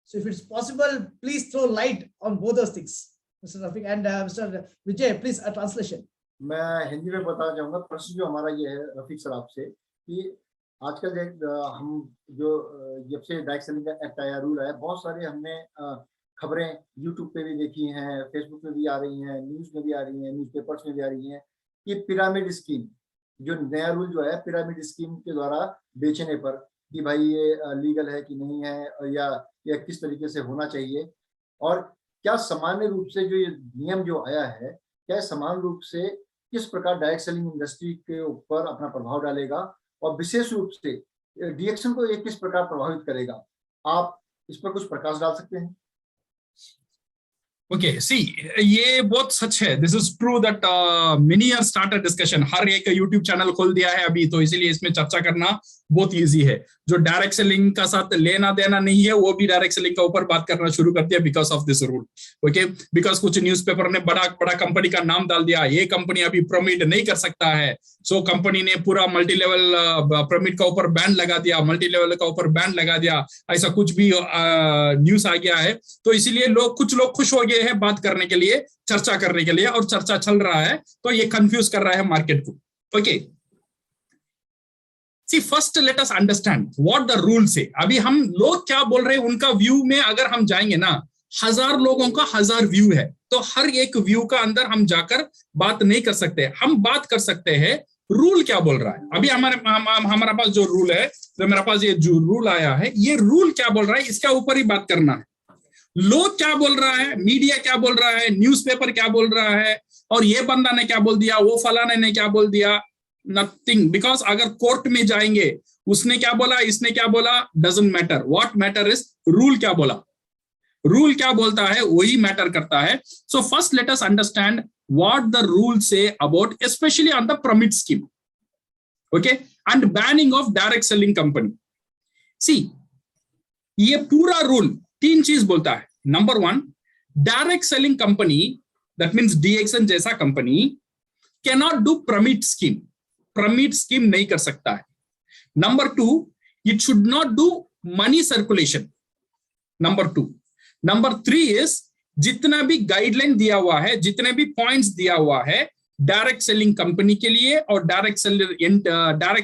A: So if it's possible, please throw light on both those things, Mr. Rafiq, and Mr. Vijay, please a translation.
B: मैं हिंदी में बताना चाहूंगा. प्रश्न जो हमारा ये है Rafiq sir आपसे कि आजकल हम जो जब से डायरेक्ट सेलिंग का एक्ट आया, रूल आया, बहुत सारे हमने खबरें यूट्यूब पे भी देखी हैं, फेसबुक पे भी आ रही हैं, न्यूज़ में भी आ रही हैं, न्यूज़पेपर्स में भी आ रही हैं कि पिरामिड स्कीम, जो नया रूल जो है पिरामिड स्कीम के द्वारा बेचने पर कि भाई ये लीगल है कि नहीं है, या किस तरीके से होना चाहिए, और क्या सामान्य रूप से जो ये नियम जो आया है, क्या समान रूप से किस प्रकार डायरेक्ट सेलिंग इंडस्ट्री के ऊपर अपना प्रभाव डालेगा, और विशेष रूप से डीएक्शन को ये किस प्रकार प्रभावित करेगा। आप इस पर कुछ प्रकाश डाल सकते हैं?
C: ओके, सी ये बहुत सच है। This is true that many are started discussion. हर एक यूट्यूब चैनल खोल दिया है अभी, तो इसीलिए इसमें चर्चा करना बहुत इजी है। जो डायरेक्ट सेलिंग का साथ लेना देना नहीं है वो भी डायरेक्ट सेलिंग का ऊपर बात करना शुरू कर दिया because of this rule. Okay, because कुछ न्यूज़पेपर ने बड़ा बड़ा कंपनी का नाम डाल दिया, ये कंपनी अभी प्रमिट नहीं कर सकता है, सो कंपनी ने पूरा मल्टी लेवल प्रमिट का ऊपर बैन लगा दिया, मल्टी लेवल का ऊपर बैन लगा दिया, ऐसा कुछ भी न्यूज आ गया है। तो इसीलिए कुछ लोग खुश हो गए हैं बात करने के लिए, चर्चा करने के लिए, और चर्चा चल रहा है, तो ये कंफ्यूज कर रहा है मार्केट को। Okay, See, first let us understand what the rules say. अभी हम लोग क्या बोल रहे हैं उनका व्यू में अगर हम जाएंगे ना, 1000 लोगों का 1000 व्यू है, तो हर एक व्यू का अंदर हम जाकर बात नहीं कर सकते। हम बात कर सकते हैं रूल क्या बोल रहा है। अभी हमारे पास जो रूल है, तो मेरे पास ये जो रूल आया है, ये रूल क्या बोल रहा है इसके ऊपर ही बात करना है। लोग क्या बोल रहा है, मीडिया क्या बोल रहा है, न्यूज़पेपर क्या बोल रहा है, और ये बंदा ने क्या बोल दिया, वो फलाने ने क्या बोल दिया, नथिंग। बिकॉज अगर कोर्ट में जाएंगे, उसने क्या बोला, इसने क्या बोला, doesn't matter. What matter is rule क्या बोला, रूल क्या बोलता है वही मैटर करता है। So first let us understand what the rule say about specially on the pyramid scheme, okay, and banning of direct selling company. See, ये पूरा रूल 3 चीज बोलता है। Number 1, direct selling company, that means DXN जैसा company cannot do pyramid scheme, pyramid scheme नहीं कर सकता है। Number 2, it should not do money circulation, number 2। Number 3 is जितना भी गाइडलाइन दिया हुआ है, जितने भी पॉइंट्स दिया हुआ है डायरेक्ट सेलिंग कंपनी के लिए और डायरेक्ट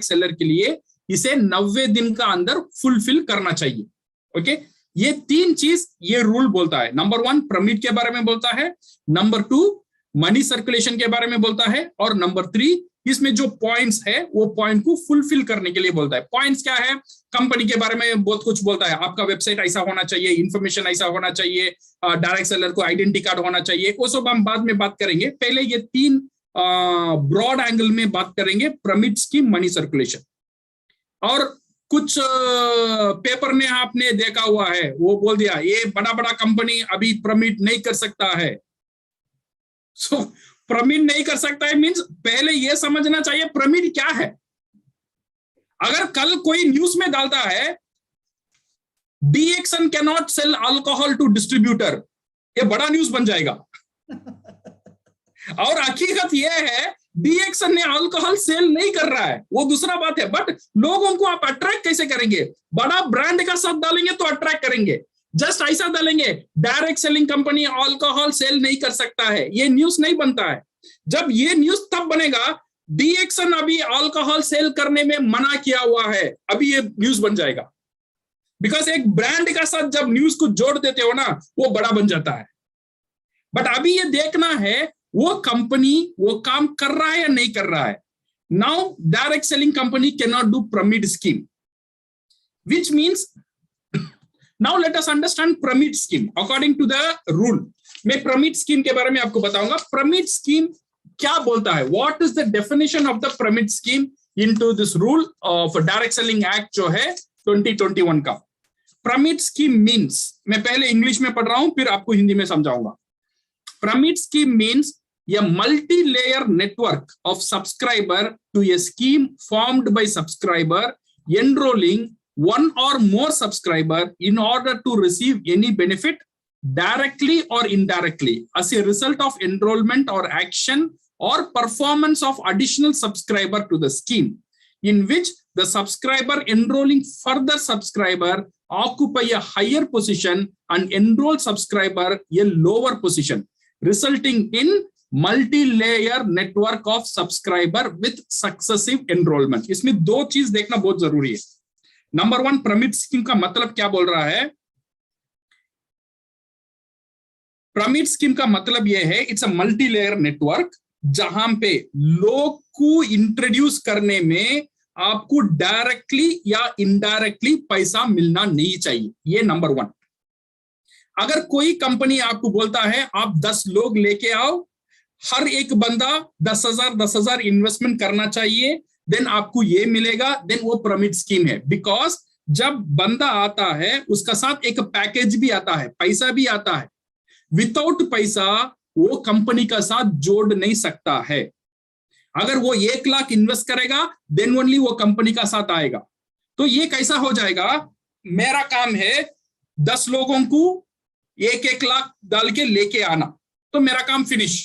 C: सेलर के लिए, इसे 90 दिन का अंदर फुलफिल करना चाहिए। ओके, ये 3 चीज ये रूल बोलता है। नंबर 1 प्रमिट के बारे में बोलता है, नंबर 2 मनी सर्कुलेशन के बारे में बोलता है, और नंबर 3 इसमें जो पॉइंट्स है वो पॉइंट को फुलफिल करने के लिए बोलता है। पॉइंट्स क्या है, कंपनी के बारे में बहुत कुछ बोलता है, आपका वेबसाइट ऐसा होना चाहिए, इंफॉर्मेशन ऐसा होना चाहिए, डायरेक्ट सेलर को आइडेंटिटी कार्ड होना चाहिए, वो सब हम बाद में बात करेंगे। पहले ये 3 ब्रॉड एंगल में बात करेंगे, प्रमिट स्कीम, मनी सर्कुलेशन। और कुछ पेपर में आपने देखा हुआ है, वो बोल दिया ये बड़ा बड़ा कंपनी अभी प्रमिट नहीं कर सकता है। सो प्रमिट नहीं कर सकता है मींस पहले ये समझना चाहिए प्रमिट क्या है। अगर कल कोई न्यूज में डालता है DXN can not sell alcohol to distributor, ये बड़ा न्यूज बन जाएगा। और हकीकत यह है डीएक्सन ने अल्कोहल सेल नहीं कर रहा है, वो दूसरा बात है। बट लोगों को आप अट्रैक्ट कैसे करेंगे, बड़ा ब्रांड का साथ डालेंगे तो अट्रैक्ट करेंगे। जस्ट ऐसा डालेंगे direct selling company alcohol sale नहीं कर सकता है, ये न्यूज नहीं बनता है। जब ये न्यूज तब बनेगा डीएक्सन अभी अल्कोहल सेल करने में मना किया हुआ है, अभी ये न्यूज बन जाएगा। बिकॉज एक ब्रांड का साथ जब न्यूज को जोड़ देते हो ना, वो बड़ा बन जाता है। बट अभी ये देखना है वो कंपनी वो काम कर रहा है या नहीं कर रहा है। Now direct selling company can not do pyramid scheme, which means now let us understand permit scheme according to the rule। मैं permit scheme के बारे में आपको बताऊंगा। permit scheme क्या बोलता है, what is the definition of the permit scheme into this rule of direct selling act जो है 2021 का। permit scheme means, मैं पहले इंग्लिश में पढ़ रहा हूं फिर आपको हिंदी में समझाऊंगा। permit scheme means a multi-layer network of subscriber to a scheme formed by subscriber enrolling one or more subscriber in order to receive any benefit directly or indirectly as a result of enrollment or action or performance of additional subscriber to the scheme, in which the subscriber enrolling further subscriber occupy a higher position and enrolled subscriber a lower position, resulting in multi layer network of subscriber with successive enrolment. इसमें दो चीज देखना बहुत जरूरी है। Number one, pyramid scheme का मतलब क्या बोल रहा है? पिरामिड स्कीम का मतलब यह है, it's a multi layer network जहां पे लोग को इंट्रोड्यूस करने में आपको डायरेक्टली या इनडायरेक्टली पैसा मिलना नहीं चाहिए। ये नंबर वन। अगर कोई कंपनी आपको बोलता है आप 10 लोग लेके आओ, हर एक बंदा 10,000 इन्वेस्टमेंट करना चाहिए, देन आपको ये मिलेगा, देन वो पिरामिड स्कीम है। बिकॉज जब बंदा आता है उसका साथ एक पैकेज भी आता है, पैसा भी आता है। विदाउट पैसा वो कंपनी का साथ जोड़ नहीं सकता है। अगर वो 1 लाख इन्वेस्ट करेगा देन ओनली वो कंपनी का साथ आएगा। तो ये कैसा हो जाएगा? मेरा काम है 10 लोगों को 1-1 लाख डाल के लेके आना, तो मेरा काम फिनिश।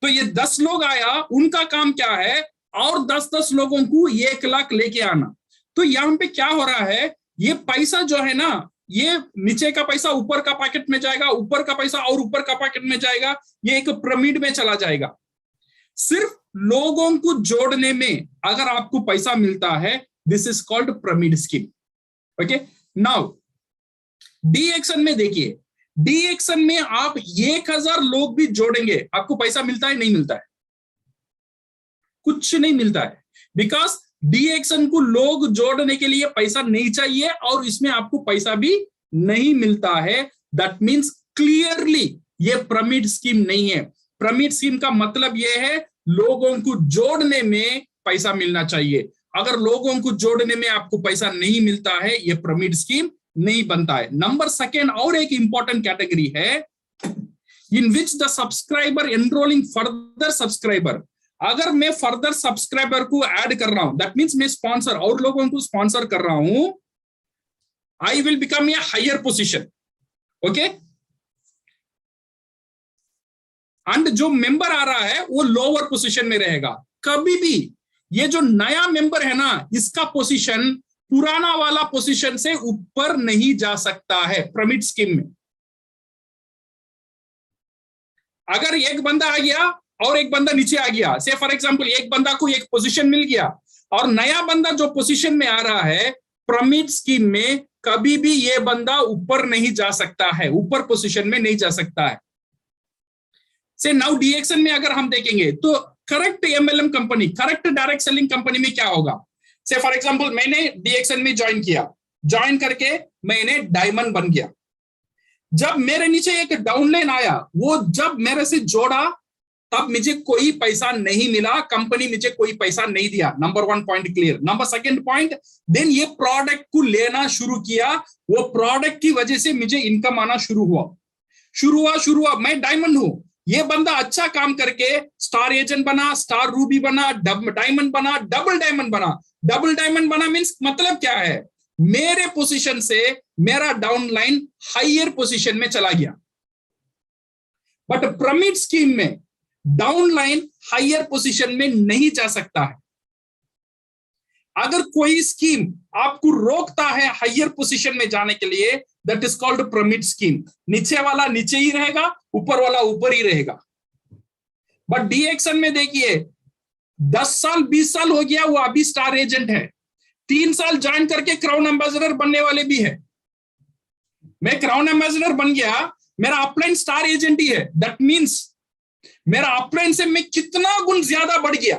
C: तो ये 10 लोग आया, उनका काम क्या है? और 10-10 लोगों को 1 लाख लेके आना। तो यहां पे क्या हो रहा है? ये पैसा जो है ना, ये नीचे का पैसा ऊपर का पैकेट में जाएगा, ऊपर का पैसा और ऊपर का पैकेट में जाएगा, ये एक पिरामिड में चला जाएगा। सिर्फ लोगों को जोड़ने में अगर आपको पैसा मिलता है, this is called pyramid scheme. Okay, now D action में देखिए, डी एक्शन में आप 1000 लोग भी जोड़ेंगे, आपको पैसा मिलता है? नहीं मिलता है, कुछ नहीं मिलता है। बिकॉज डी एक्शन को लोग जोड़ने के लिए पैसा नहीं चाहिए और इसमें आपको पैसा भी नहीं मिलता है। दैट मीन्स क्लियरली ये पिरामिड स्कीम नहीं है। पिरामिड स्कीम का मतलब यह है लोगों को जोड़ने में पैसा मिलना चाहिए। अगर लोगों को जोड़ने में आपको पैसा नहीं मिलता है, ये पिरामिड स्कीम नहीं बनता है। नंबर सेकेंड, और एक इंपॉर्टेंट कैटेगरी है in which the subscriber enrolling further subscriber. अगर मैं फर्दर सब्सक्राइबर को ऐड कर रहा हूं, दैट मीन्स मैं स्पॉन्सर और लोगों को स्पॉन्सर कर रहा हूं, I will become a higher position. Okay, and जो मेंबर आ रहा है वो लोअर पोजीशन में रहेगा। कभी भी ये जो नया मेंबर है ना, इसका पोजीशन पुराना वाला पोजीशन से ऊपर नहीं जा सकता है पिरामिड स्कीम में। अगर एक बंदा आ गया और एक बंदा नीचे आ गया, से फॉर एग्जांपल एक बंदा को एक पोजीशन मिल गया और नया बंदा जो पोजीशन में आ रहा है पिरामिड स्कीम में, कभी भी ये बंदा ऊपर नहीं जा सकता है, ऊपर पोजीशन में नहीं जा सकता है। से नाउ डी एक्शन में अगर हम देखेंगे तो correct MLM company, correct direct selling company में क्या होगा? से फॉर एग्जांपल मैंने डी एक्शन में ज्वाइन किया, ज्वाइन करके मैंने डायमंड बन गया। जब मेरे नीचे एक डाउनलाइन आया, वो जब मेरे से जोड़ा तब मुझे कोई पैसा नहीं मिला, कंपनी मुझे कोई पैसा नहीं दिया। Number 1 point clear. Number second point, then ये प्रोडक्ट को लेना शुरू किया, वो प्रोडक्ट की वजह से मुझे इनकम आना शुरू हुआ। मैं डायमंड हूं, ये बंदा अच्छा काम करके स्टार एजेंट बना, स्टार रूबी बना, डायमंड बना, डबल डायमंड बना। डबल डायमंड बना मींस मतलब क्या है? मेरे पोजीशन से मेरा डाउनलाइन हायर पोजीशन में चला गया। बट पिरामिड स्कीम में डाउनलाइन हायर पोजीशन में नहीं जा सकता है। अगर कोई स्कीम आपको रोकता है हायर पोजीशन में जाने के लिए, that is called pyramid scheme. नीचे वाला नीचे ही रहेगा, ऊपर वाला ऊपर ही रहेगा। बट डी एक्शन में देखिए, 10 साल 20 साल हो गया, वो अभी स्टार एजेंट है। 3 साल ज्वाइन करके क्राउन एम्बेसडर बनने वाले भी है। मैं क्राउन एम्बेसडर बन गया, मेरा अपलाइन स्टार एजेंट ही है। दैट मीन्स मेरा अपलाइन से मैं कितना गुण ज्यादा बढ़ गया,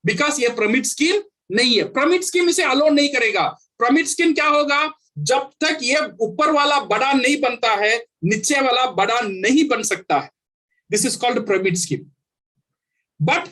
C: बिकॉज ये पिरामिड स्कीम नहीं है। पिरामिड स्कीम इसे अलाउ नहीं करेगा। पिरामिड स्कीम क्या होगा? जब तक ये ऊपर वाला बड़ा नहीं बनता है, नीचे वाला बड़ा नहीं बन सकता है। This is called pyramid scheme. But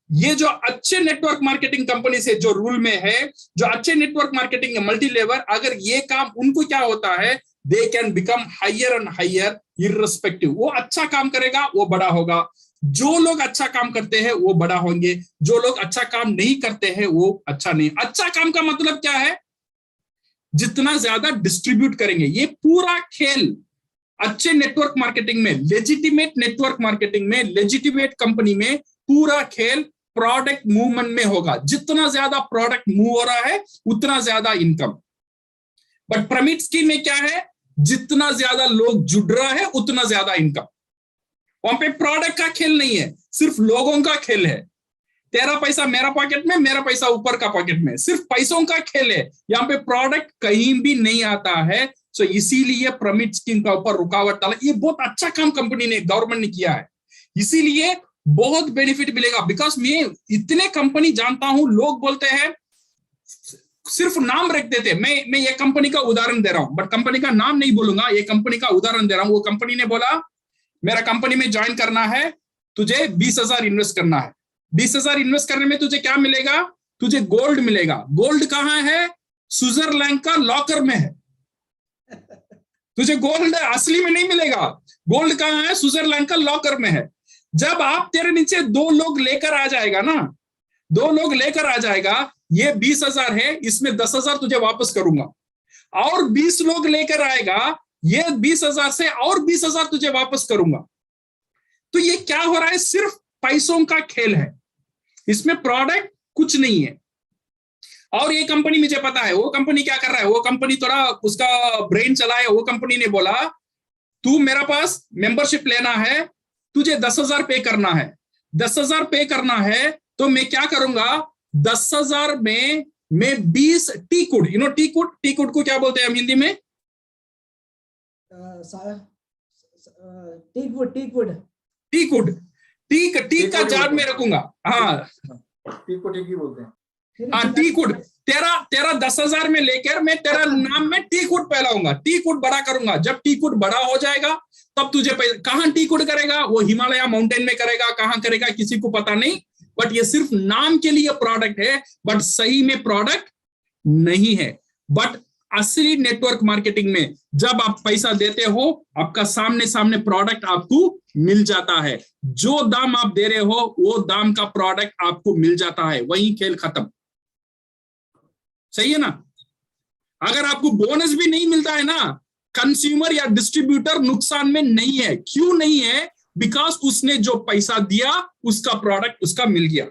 C: ये जो अच्छे नेटवर्क मार्केटिंग कंपनी से जो रूल में है, जो अच्छे नेटवर्क मार्केटिंग मल्टी लेवल, अगर ये काम उनको क्या होता है, they can become higher and higher irrespective. वो अच्छा काम करेगा वो बड़ा होगा। जो लोग अच्छा काम करते हैं वो बड़ा होंगे, जो लोग अच्छा काम नहीं करते हैं वो अच्छा नहीं। अच्छा काम का मतलब क्या है? जितना ज्यादा डिस्ट्रीब्यूट करेंगे। ये पूरा खेल अच्छे नेटवर्क मार्केटिंग में, लेजिटिमेट नेटवर्क मार्केटिंग में, लेजिटिमेट कंपनी में पूरा खेल प्रोडक्ट मूवमेंट में होगा। जितना ज्यादा प्रोडक्ट मूव हो रहा है उतना ज्यादा इनकम। बट पिरामिड स्कीम में क्या है? जितना ज्यादा लोग जुड़ रहा है उतना ज्यादा इनकम। वहां पे प्रोडक्ट का खेल नहीं है, सिर्फ लोगों का खेल है। तेरा पैसा मेरा पॉकेट में, मेरा पैसा ऊपर का पॉकेट में, सिर्फ पैसों का खेल है। यहाँ पे प्रोडक्ट कहीं भी नहीं आता है। सो इसीलिए प्रमिट स्कीम का ऊपर रुकावट डाला। ये बहुत अच्छा काम कंपनी ने, गवर्नमेंट ने किया है, इसीलिए बहुत बेनिफिट मिलेगा। बिकॉज मैं इतने कंपनी जानता हूं, लोग बोलते हैं, सिर्फ नाम रख देते। मैं ये कंपनी का उदाहरण दे रहा हूं, बट कंपनी का नाम नहीं बोलूंगा, ये कंपनी का उदाहरण दे रहा हूं। वो कंपनी ने बोला मेरा कंपनी में ज्वाइन करना है, तुझे 20,000 इन्वेस्ट करना है। 20,000 इन्वेस्ट करने में तुझे क्या मिलेगा? तुझे गोल्ड मिलेगा। गोल्ड कहाँ है? स्विट्जरलैंड का लॉकर में है। तुझे गोल्ड असली में नहीं मिलेगा। गोल्ड कहाँ है? स्विट्जरलैंड का लॉकर में है। जब आप तेरे नीचे 2 लोग लेकर आ जाएगा ना, 2 लोग लेकर आ जाएगा, ये 20,000 है, इसमें 10,000 तुझे वापस करूंगा, और 20 लोग लेकर आएगा, ये 20,000 से और 20,000 तुझे वापस करूंगा। तो ये क्या हो रहा है? सिर्फ पैसों का खेल है, इसमें प्रोडक्ट कुछ नहीं है। और ये कंपनी, मुझे पता है वो कंपनी क्या कर रहा है। वो कंपनी थोड़ा उसका ब्रेन चला है। वो कंपनी ने बोला तू मेरा पास मेंबरशिप लेना है, तुझे 10,000 पे करना है। 10,000 पे करना है तो मैं क्या करूंगा? 10,000 में मैं 20 टीकुड, टीकुड को क्या बोलते हैं हम हिंदी में? टीक का जार में रखूंगा। हाँ,
B: टीक को टीक ही बोलते हैं।
C: हाँ, टीकुड। तेरा 10,000 में लेकर मैं तेरा नाम में टीकुड फैलाऊंगा, टीकुड बड़ा करूंगा। जब टीकुड बड़ा हो जाएगा तब तुझे कहां टीकुड करेगा? वो हिमालय माउंटेन में करेगा, कहां करेगा किसी को पता नहीं, बट ये सिर्फ नाम के लिए प्रोडक्ट है, बट सही में प्रोडक्ट नहीं है। बट असली नेटवर्क मार्केटिंग में जब आप पैसा देते हो, आपका सामने सामने प्रोडक्ट आपको मिल जाता है। जो दाम आप दे रहे हो वो दाम का प्रोडक्ट आपको मिल जाता है, वही खेल खत्म। सही है ना? अगर आपको बोनस भी नहीं मिलता है ना, कंज्यूमर या डिस्ट्रीब्यूटर नुकसान में नहीं है। क्यों नहीं है? बिकॉज उसने जो पैसा दिया उसका प्रोडक्ट उसका मिल गया।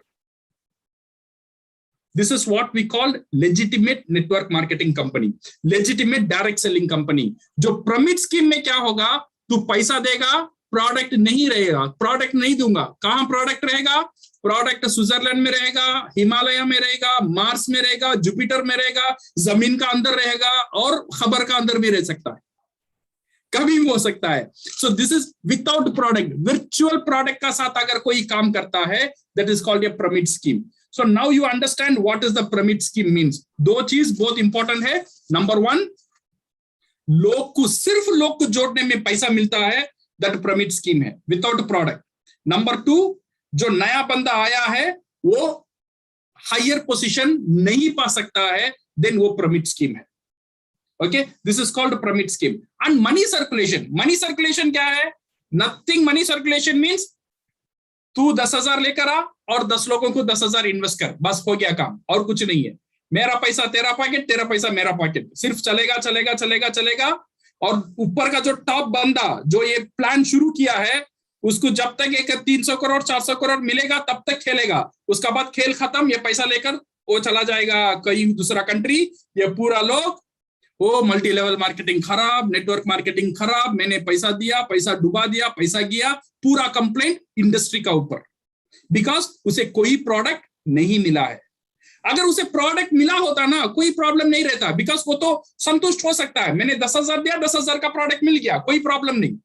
C: This is what we called legitimate network marketing company, legitimate direct selling company. जो प्रमिट स्कीम में क्या होगा? तू पैसा देगा, प्रोडक्ट नहीं रहेगा, प्रोडक्ट नहीं दूंगा। कहां प्रोडक्ट रहेगा? प्रोडक्ट स्विट्जरलैंड में रहेगा, हिमालय में रहेगा, मार्स में रहेगा, जुपिटर में रहेगा, जमीन का अंदर रहेगा, और खबर का अंदर भी रह सकता है, कभी भी हो सकता है। So this is without product, virtual product का साथ अगर कोई काम करता है, that is called a pyramid scheme. So now you understand what is the pyramid scheme means. 2 चीज बहुत इंपॉर्टेंट है। नंबर 1, सिर्फ लोग को जोड़ने में पैसा मिलता है, दैट प्रमिट स्कीम है, विदाउट प्रोडक्ट। नंबर 2, जो नया बंदा आया है वो हायर पोजीशन नहीं पा सकता है, देन वो प्रमिट स्कीम है। Okay, this is called pyramid scheme. And money circulation, money circulation क्या है? नथिंग। मनी सर्कुलेशन मीन्स तू 10,000 लेकर आ और 10 लोगों को 10,000 इन्वेस्ट कर, बस हो गया काम, और कुछ नहीं है। मेरा पैसा तेरा पॉकेट, तेरा पैसा मेरा पॉकेट, सिर्फ चलेगा चलेगा चलेगा चलेगा। और ऊपर का जो टॉप बंदा जो ये प्लान शुरू किया है, उसको जब तक एक 300 करोड़ 400 करोड़ मिलेगा तब तक खेलेगा, उसका बाद खेल खत्म। ये पैसा लेकर वो चला जाएगा कहीं दूसरा कंट्री। ये पूरा लोग वो मल्टी लेवल मार्केटिंग खराब, नेटवर्क मार्केटिंग खराब, मैंने पैसा दिया, पैसा डुबा दिया, पैसा गया, पूरा कंप्लेंट इंडस्ट्री का ऊपर, बिकॉज उसे कोई प्रोडक्ट नहीं मिला है। अगर उसे प्रोडक्ट मिला होता ना, कोई प्रॉब्लम नहीं रहता, बिकॉज वो तो संतुष्ट हो सकता है, मैंने 10,000 दिया, 10,000 का प्रोडक्ट मिल गया, कोई प्रॉब्लम नहीं।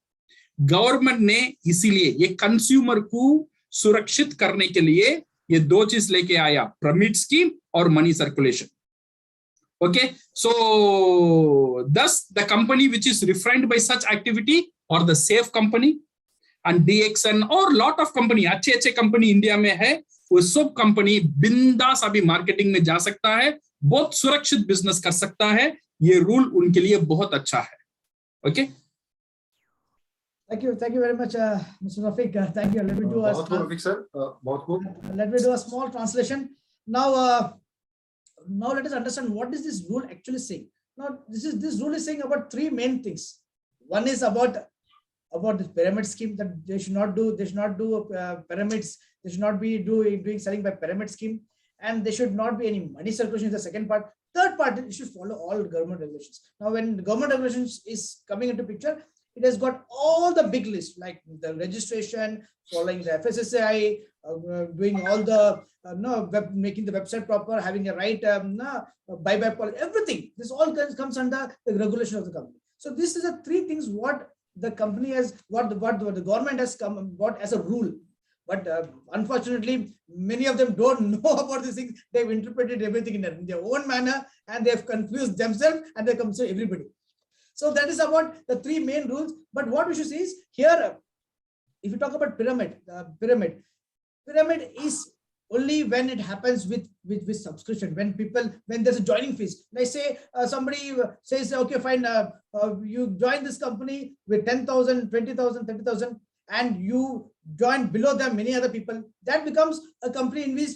C: गवर्नमेंट ने इसीलिए ये कंज्यूमर को सुरक्षित करने के लिए ये 2 चीज लेके आया, प्रमिट स्कीम और money circulation. Okay, so thus the company which is refrained by such activity or the safe company and DXN और lot of company, अच्छे कंपनी इंडिया में है, वो सब कंपनी बिंदास अभी मार्केटिंग में जा सकता है, बहुत सुरक्षित बिजनेस कर सकता है। ये रूल उनके लिए बहुत अच्छा है। Okay,
A: Thank you very much, Mr. Rafiq. Thank you. Let me do a
B: बहुत खूब रफीक सर, बहुत खूब।
A: Let me do a small translation now. Now let us understand what is this rule actually saying. Now this rule is saying about 3 main things. One is about this pyramid scheme, that they should not do pyramids. They should not be doing selling by pyramid scheme, and there should not be any money circulation is the second part. Third part, you should follow all government regulations. Now when government regulations is coming into picture, it has got all the big lists like the registration, following the FSSAI, doing all the making the website proper, having a right buyback policy, everything. This all comes under the regulation of the company. So this is the three things what the company has, what the government has got as a rule. But unfortunately, many of them don't know about these things. They've interpreted everything in their own manner, and they've confused themselves, and they come to everybody. So that is about the three main rules. But what we should see is here, if you talk about pyramid is only when it happens with subscription, when there's a joining fees. Let's say somebody says, okay, fine, you join this company with 10,000, 20,000, 30,000, and you join below them many other people. That becomes a company in which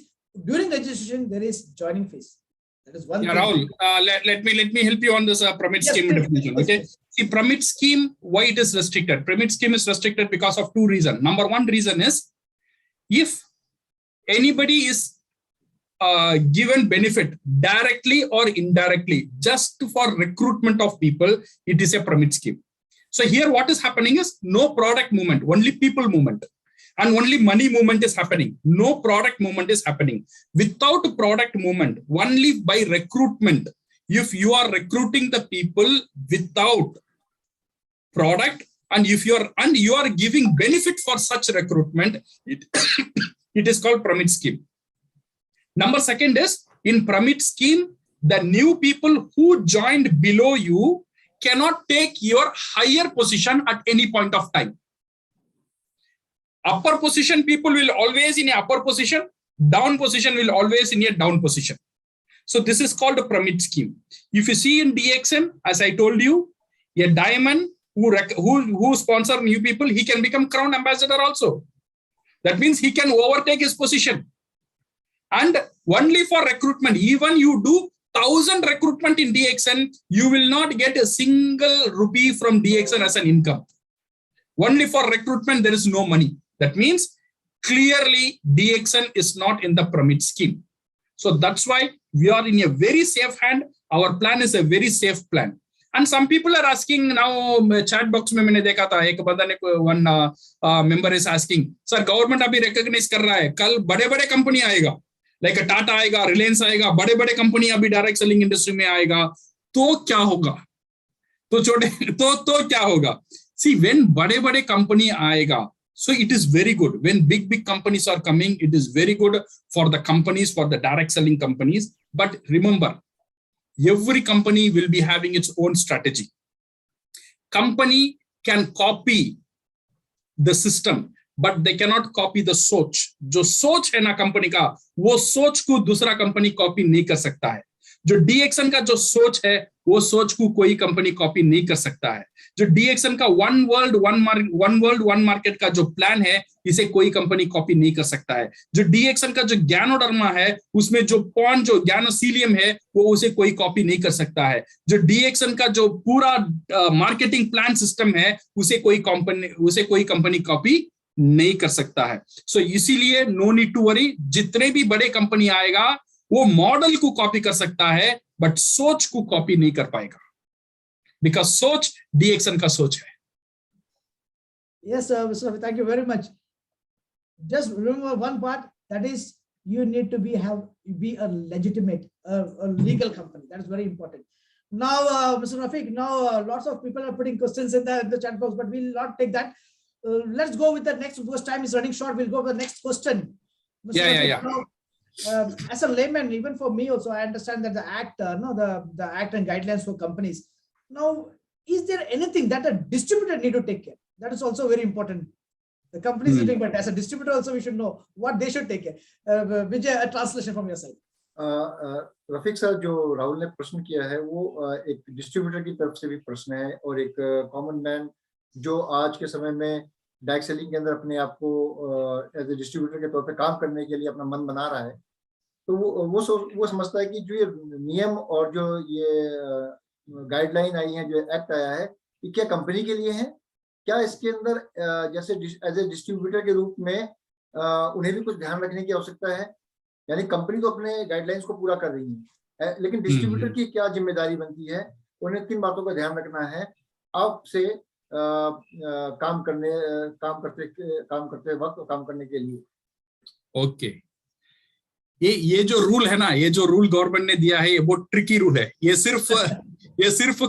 A: during registration there is joining fees. That is one thing.
C: Rahul, let me help you on this pyramid scheme definition. Okay. See, pyramid scheme, why it is restricted? Pyramid scheme is restricted because of two reasons. Number one reason is, if anybody is given benefit directly or indirectly just for recruitment of people, it is a pyramid scheme. So here what is happening is no product movement, only people movement, and only money movement is happening. No product movement is happening. Without product movement, only by recruitment. If you are recruiting the people without product, and if you are giving benefit for such recruitment, it is called pyramid scheme. Number second is, in pyramid scheme, the new people who joined below you cannot take your higher position at any point of time. Upper position people will always in a upper position, down position will always in a down position. So this is called a pyramid scheme. If you see in DXN, as I told you, a diamond who sponsor new people, he can become crown ambassador also. That means he can overtake his position. And only for recruitment, even you do 1,000 recruitment in DXN, you will not get a single rupee from DXN as an income. Only for recruitment, there is no money. That means clearly DXN is not in the pyramid scheme. So that's why we are in a very safe hand. Our plan is a very safe plan. And some people are asking now, chat box में मैंने देखा था, एक बंदा ने one member is asking, sir, government अभी recognize कर रहा है, कल बड़े-बड़े कंपनी आएगा, like टाटा आएगा, रिलायंस आएगा, बड़े-बड़े कंपनी अभी डायरेक्ट सेलिंग इंडस्ट्री में आएगा, तो क्या होगा? तो छोटे तो क्या होगा? See, when बड़े-बड़े कंपनी आएगा, so it is very good. When big companies are coming, it is very good for the companies, for the direct selling companies. But remember, every company will be having its own strategy. Company can copy the system, but they cannot copy the सोच. जो सोच है ना company का, वो सोच को दूसरा कंपनी कॉपी नहीं कर सकता है. जो DXN का जो सोच है, वो सोच को कोई कंपनी कॉपी नहीं कर सकता है. जो DXN का वन वर्ल्ड वन मार्केट का जो प्लान है, इसे कोई कंपनी कॉपी नहीं कर सकता है. जो DXN का जो ज्ञानोडर्मा है, उसमें जो पॉन जो ज्ञानोसीलियम है, वो उसे कोई कॉपी नहीं कर सकता है. जो DXN का जो पूरा मार्केटिंग प्लान सिस्टम है, उसे कोई कंपनी कॉपी नहीं कर सकता है. सो इसीलिए नो नीड टू वरी, जितने भी बड़े कंपनी आएगा वो मॉडल को कॉपी कर सकता है, बट सोच को कॉपी नहीं कर पाएगा, बिकॉज सोच DXN का सोच है.
A: Yes, Mr. Rafi, thank you very much. Just remember one part, that is you need to be a legitimate, a legal company. That is very important. Now, Mr. Rafiq, now lots of people are putting questions in the chat box, but we'll not take that. Let's go with the next, because time is running short. We'll go with the next question. Mr.
C: Yeah.
A: Now, as a layman, even for me also, I understand that the act, the act and guidelines for companies. Now, is there anything that a distributor need to take care? That is also very important. The company is doing, but as a distributor also, we should know what they should take care. Vijay, a translation from your side.
B: Rafiq sir, जो राहुल ने प्रश्न किया है वो एक distributor की तरफ से भी प्रश्न है, और एक कॉमन मैन जो आज के समय में डायरेक्ट सेलिंग के अंदर अपने आप को एज ए डिस्ट्रीब्यूटर के तौर पे काम करने के लिए अपना मन बना रहा है, तो वो समझता है कि जो ये नियम और जो ये गाइडलाइन आई है, जो एक्ट आया है, ये क्या कंपनी के लिए है? क्या इसके अंदर जैसे एज ए डिस्ट्रीब्यूटर के रूप में उन्हें भी कुछ ध्यान रखने की आवश्यकता है? यानी कंपनी तो अपने गाइडलाइंस को पूरा कर रही है, लेकिन डिस्ट्रीब्यूटर की क्या जिम्मेदारी बनती है? उन्हें किन बातों का ध्यान रखना है? आपसे काम करते वक्त काम करने के लिए।
C: ओके, ये जो रूल है ना, ये जो रूल गवर्नमेंट ने दिया है, ये बहुत ट्रिकी रूल है। ये सिर्फ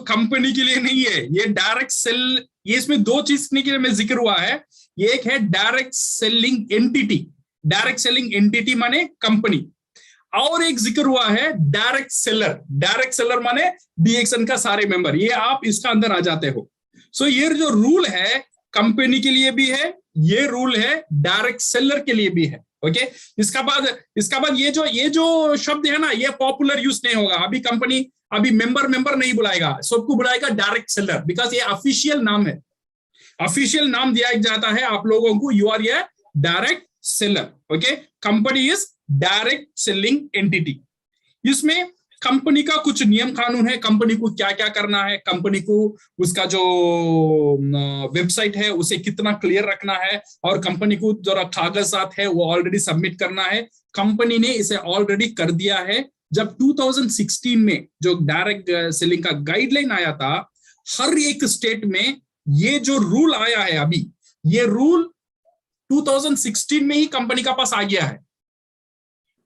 C: कंपनी के लिए नहीं है, ये डायरेक्ट सेल, ये इसमें दो चीज के लिए मैं जिक्र हुआ है। ये एक है direct selling entity, direct selling entity माने कंपनी, और एक जिक्र हुआ है डायरेक्ट सेलर। डायरेक्ट सेलर माने डीएक्सएन का सारे मेंबर, ये आप इसका अंदर आ जाते हो। सो ये जो रूल है कंपनी के लिए भी है, ये रूल है डायरेक्ट सेलर के लिए भी है। ओके, इसका बाद ये जो शब्द है ना, ये पॉपुलर यूज नहीं होगा। अभी कंपनी अभी मेंबर नहीं बुलाएगा, सबको बुलाएगा डायरेक्ट सेलर, बिकॉज ये ऑफिशियल नाम है, ऑफिशियल नाम दिया जाता है आप लोगों को, you are a direct seller. Okay, company is direct selling entity. इसमें कंपनी का कुछ नियम कानून है, कंपनी को क्या क्या करना है, कंपनी को उसका जो वेबसाइट है उसे कितना क्लियर रखना है, और कंपनी को जो कागजात है वो ऑलरेडी सबमिट करना है। कंपनी ने इसे ऑलरेडी कर दिया है। जब 2016 में जो डायरेक्ट सेलिंग का गाइडलाइन आया था, हर एक स्टेट में ये जो रूल आया है अभी, ये रूल 2016 में ही कंपनी का पास आ गया है,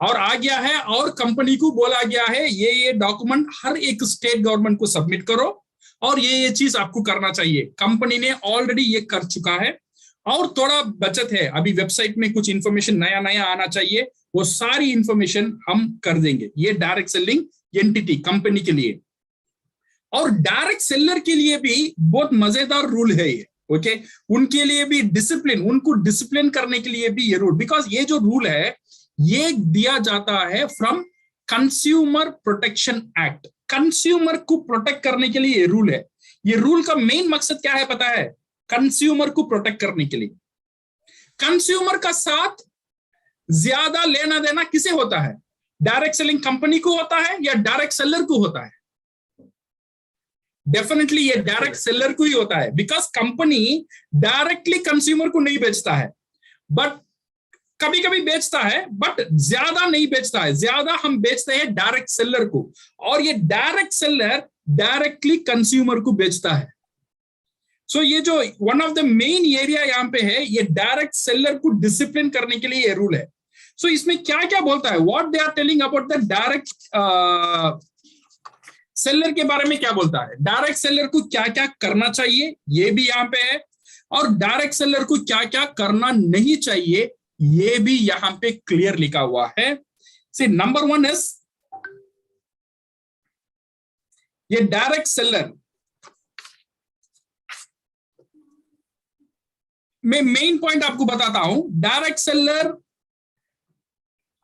C: और कंपनी को बोला गया है ये डॉक्यूमेंट हर एक स्टेट गवर्नमेंट को सबमिट करो, और ये चीज आपको करना चाहिए। कंपनी ने ऑलरेडी ये कर चुका है, और थोड़ा बचत है, अभी वेबसाइट में कुछ इंफॉर्मेशन नया आना चाहिए, वो सारी इंफॉर्मेशन हम कर देंगे। ये डायरेक्ट सेलिंग एंटिटी कंपनी के लिए। और डायरेक्ट सेलर के लिए भी बहुत मजेदार रूल है ये। ओके, उनके लिए भी डिसिप्लिन, उनको डिसिप्लिन करने के लिए भी ये रूल, बिकॉज ये जो रूल है ये दिया जाता है from consumer protection act. Consumer को प्रोटेक्ट करने के लिए ये रूल है। ये रूल का मेन मकसद क्या है पता है? कंज्यूमर को प्रोटेक्ट करने के लिए। कंज्यूमर का साथ ज्यादा लेना देना किसे होता है? डायरेक्ट सेलिंग कंपनी को होता है या डायरेक्ट सेलर को होता है? डेफिनेटली ये डायरेक्ट सेलर को ही होता है, बिकॉज कंपनी डायरेक्टली कंज्यूमर को नहीं बेचता है, बट कभी कभी बेचता है, बट ज्यादा नहीं बेचता है। ज्यादा हम बेचते हैं डायरेक्ट सेलर को, और ये डायरेक्ट सेलर डायरेक्टली कंज्यूमर को बेचता है। सो ये जो one of the main area यहां पे है, ये डायरेक्ट सेलर को डिसिप्लिन करने के लिए ये रूल है। सो इसमें क्या क्या बोलता है, what they are telling about the direct seller के बारे में क्या बोलता है, डायरेक्ट सेलर को क्या क्या करना चाहिए ये भी यहां पे है, और डायरेक्ट सेलर को क्या क्या करना नहीं चाहिए ये भी यहां पे क्लियर लिखा हुआ है। सी नंबर 1 इज ये डायरेक्ट सेलर मैं मेन पॉइंट आपको बताता हूं। Direct seller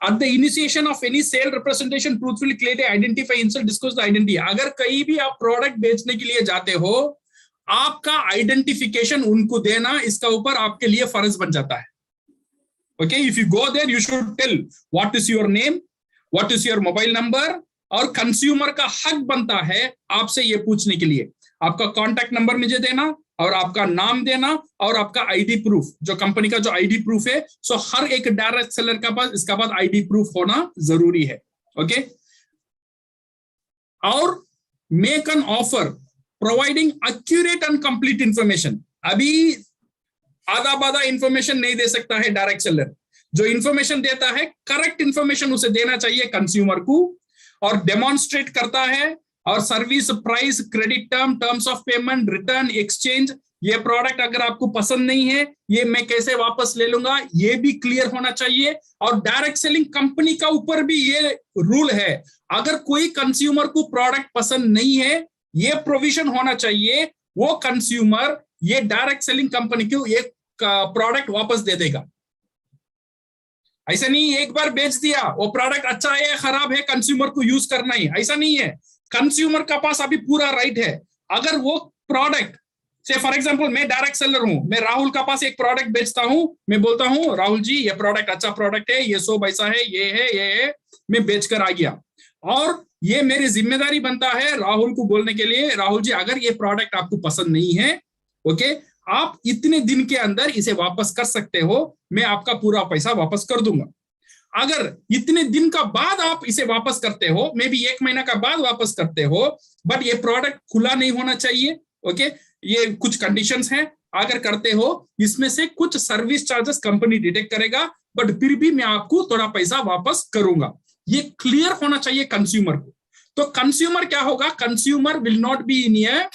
C: at the initiation of any sale representation truthfully clearly identify insert disclose the identity। अगर कहीं भी आप प्रोडक्ट बेचने के लिए जाते हो, आपका आइडेंटिफिकेशन उनको देना इसका ऊपर आपके लिए फर्ज बन जाता है। Okay, if you go there you should tell what is your name, what is your mobile number, और कंज्यूमर का हक बनता है आपसे ये पूछने के लिए, आपका कॉन्टैक्ट नंबर मुझे देना, और आपका नाम देना, और आपका आईडी प्रूफ, जो कंपनी का जो आईडी प्रूफ है। सो हर एक डायरेक्ट सेलर का पास इसका बाद आईडी प्रूफ होना जरूरी है। ओके, और make an offer providing accurate and complete information. अभी आधा बाधा इंफॉर्मेशन नहीं दे सकता है डायरेक्ट सेलर, जो इंफॉर्मेशन देता है करेक्ट इंफॉर्मेशन उसे देना चाहिए कंज्यूमर को, और डेमोन्स्ट्रेट करता है, और service, price, credit term, terms of payment, return, exchange, ये प्रोडक्ट अगर आपको पसंद नहीं है ये मैं कैसे वापस ले लूंगा, ये भी क्लियर होना चाहिए। और डायरेक्ट सेलिंग कंपनी का ऊपर भी ये रूल है, अगर कोई कंज्यूमर को प्रोडक्ट पसंद नहीं है, ये प्रोविजन होना चाहिए, वो कंज्यूमर ये डायरेक्ट सेलिंग कंपनी को एक प्रोडक्ट वापस दे देगा। ऐसा नहीं एक बार बेच दिया, वो प्रोडक्ट अच्छा है या खराब है कंज्यूमर को यूज करना ही, ऐसा नहीं है। कंज्यूमर का पास अभी पूरा राइट है, अगर वो प्रोडक्ट से फॉर एग्जांपल मैं डायरेक्ट सेलर हूं, मैं राहुल का पास एक प्रोडक्ट बेचता हूं, मैं बोलता हूं राहुल जी ये प्रोडक्ट अच्छा प्रोडक्ट है, ये 100 पैसा है, ये है, मैं बेचकर आ गया, और ये मेरी जिम्मेदारी बनता है राहुल को बोलने के लिए, राहुल जी अगर ये प्रोडक्ट आपको पसंद नहीं है, ओके, आप इतने दिन के अंदर इसे वापस कर सकते हो, मैं आपका पूरा पैसा वापस कर दूंगा। अगर इतने दिन का बाद आप इसे वापस करते हो, मे बी 1 महीना का बाद वापस करते हो, बट ये प्रोडक्ट खुला नहीं होना चाहिए, ओके, ये कुछ कंडीशंस हैं, अगर करते हो इसमें से कुछ सर्विस चार्जेस कंपनी डिटेक्ट करेगा, बट फिर भी मैं आपको थोड़ा पैसा वापस करूंगा। ये क्लियर होना चाहिए कंज्यूमर को। तो कंज्यूमर क्या होगा, consumer will not be in a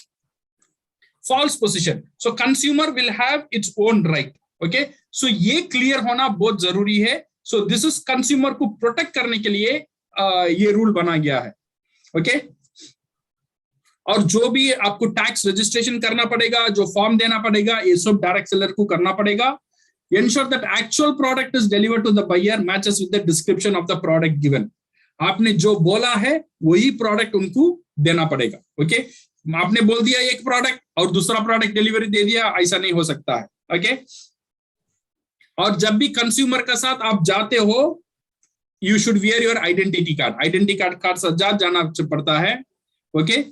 C: false position, so consumer will have its own right. Okay, so ये क्लियर होना बहुत जरूरी है। सो दिस इज कंज्यूमर को प्रोटेक्ट करने के लिए ये रूल बना गया है। ओके, और जो भी आपको टैक्स रजिस्ट्रेशन करना पड़ेगा, जो फॉर्म देना पड़ेगा, ये सब डायरेक्ट सेलर को करना पड़ेगा। Ensure that actual product is delivered to the buyer matches with the description of the product given. आपने जो बोला है वही प्रोडक्ट उनको देना पड़ेगा। ओके, आपने बोल दिया एक प्रोडक्ट और दूसरा प्रोडक्ट डिलीवरी दे दिया, ऐसा नहीं हो सकता है। ओके, और जब भी कंज्यूमर के साथ आप जाते हो, you should wear your identity card. Identity card साथ जाना पड़ता है। ओके,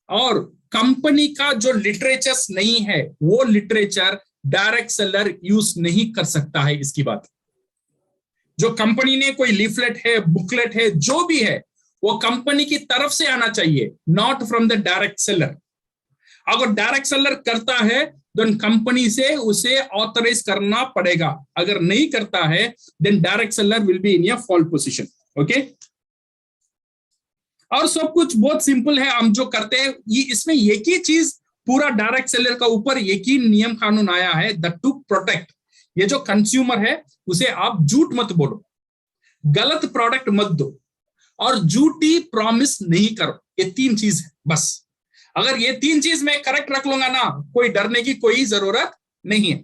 C: और कंपनी का जो लिटरेचर नहीं है वो लिटरेचर डायरेक्ट सेलर यूज नहीं कर सकता है। इसकी बात, जो कंपनी ने कोई लीफलेट है, बुकलेट है, जो भी है, वो कंपनी की तरफ से आना चाहिए, not from the direct seller. अगर डायरेक्ट सेलर करता है देन कंपनी से उसे ऑथराइज करना पड़ेगा। अगर नहीं करता है then direct seller will be in a fault position. Okay, और सब कुछ बहुत सिंपल है। हम जो करते हैं ये, इसमें एक ही चीज पूरा डायरेक्ट सेलर का ऊपर एक ही नियम कानून आया है, दैट टू प्रोटेक्ट। ये जो कंज्यूमर है उसे आप झूठ मत बोलो, गलत प्रोडक्ट मत दो और झूठी प्रॉमिस नहीं करो। ये तीन चीज है बस। अगर ये तीन चीज मैं करेक्ट रख लूंगा ना, कोई डरने की कोई जरूरत नहीं है।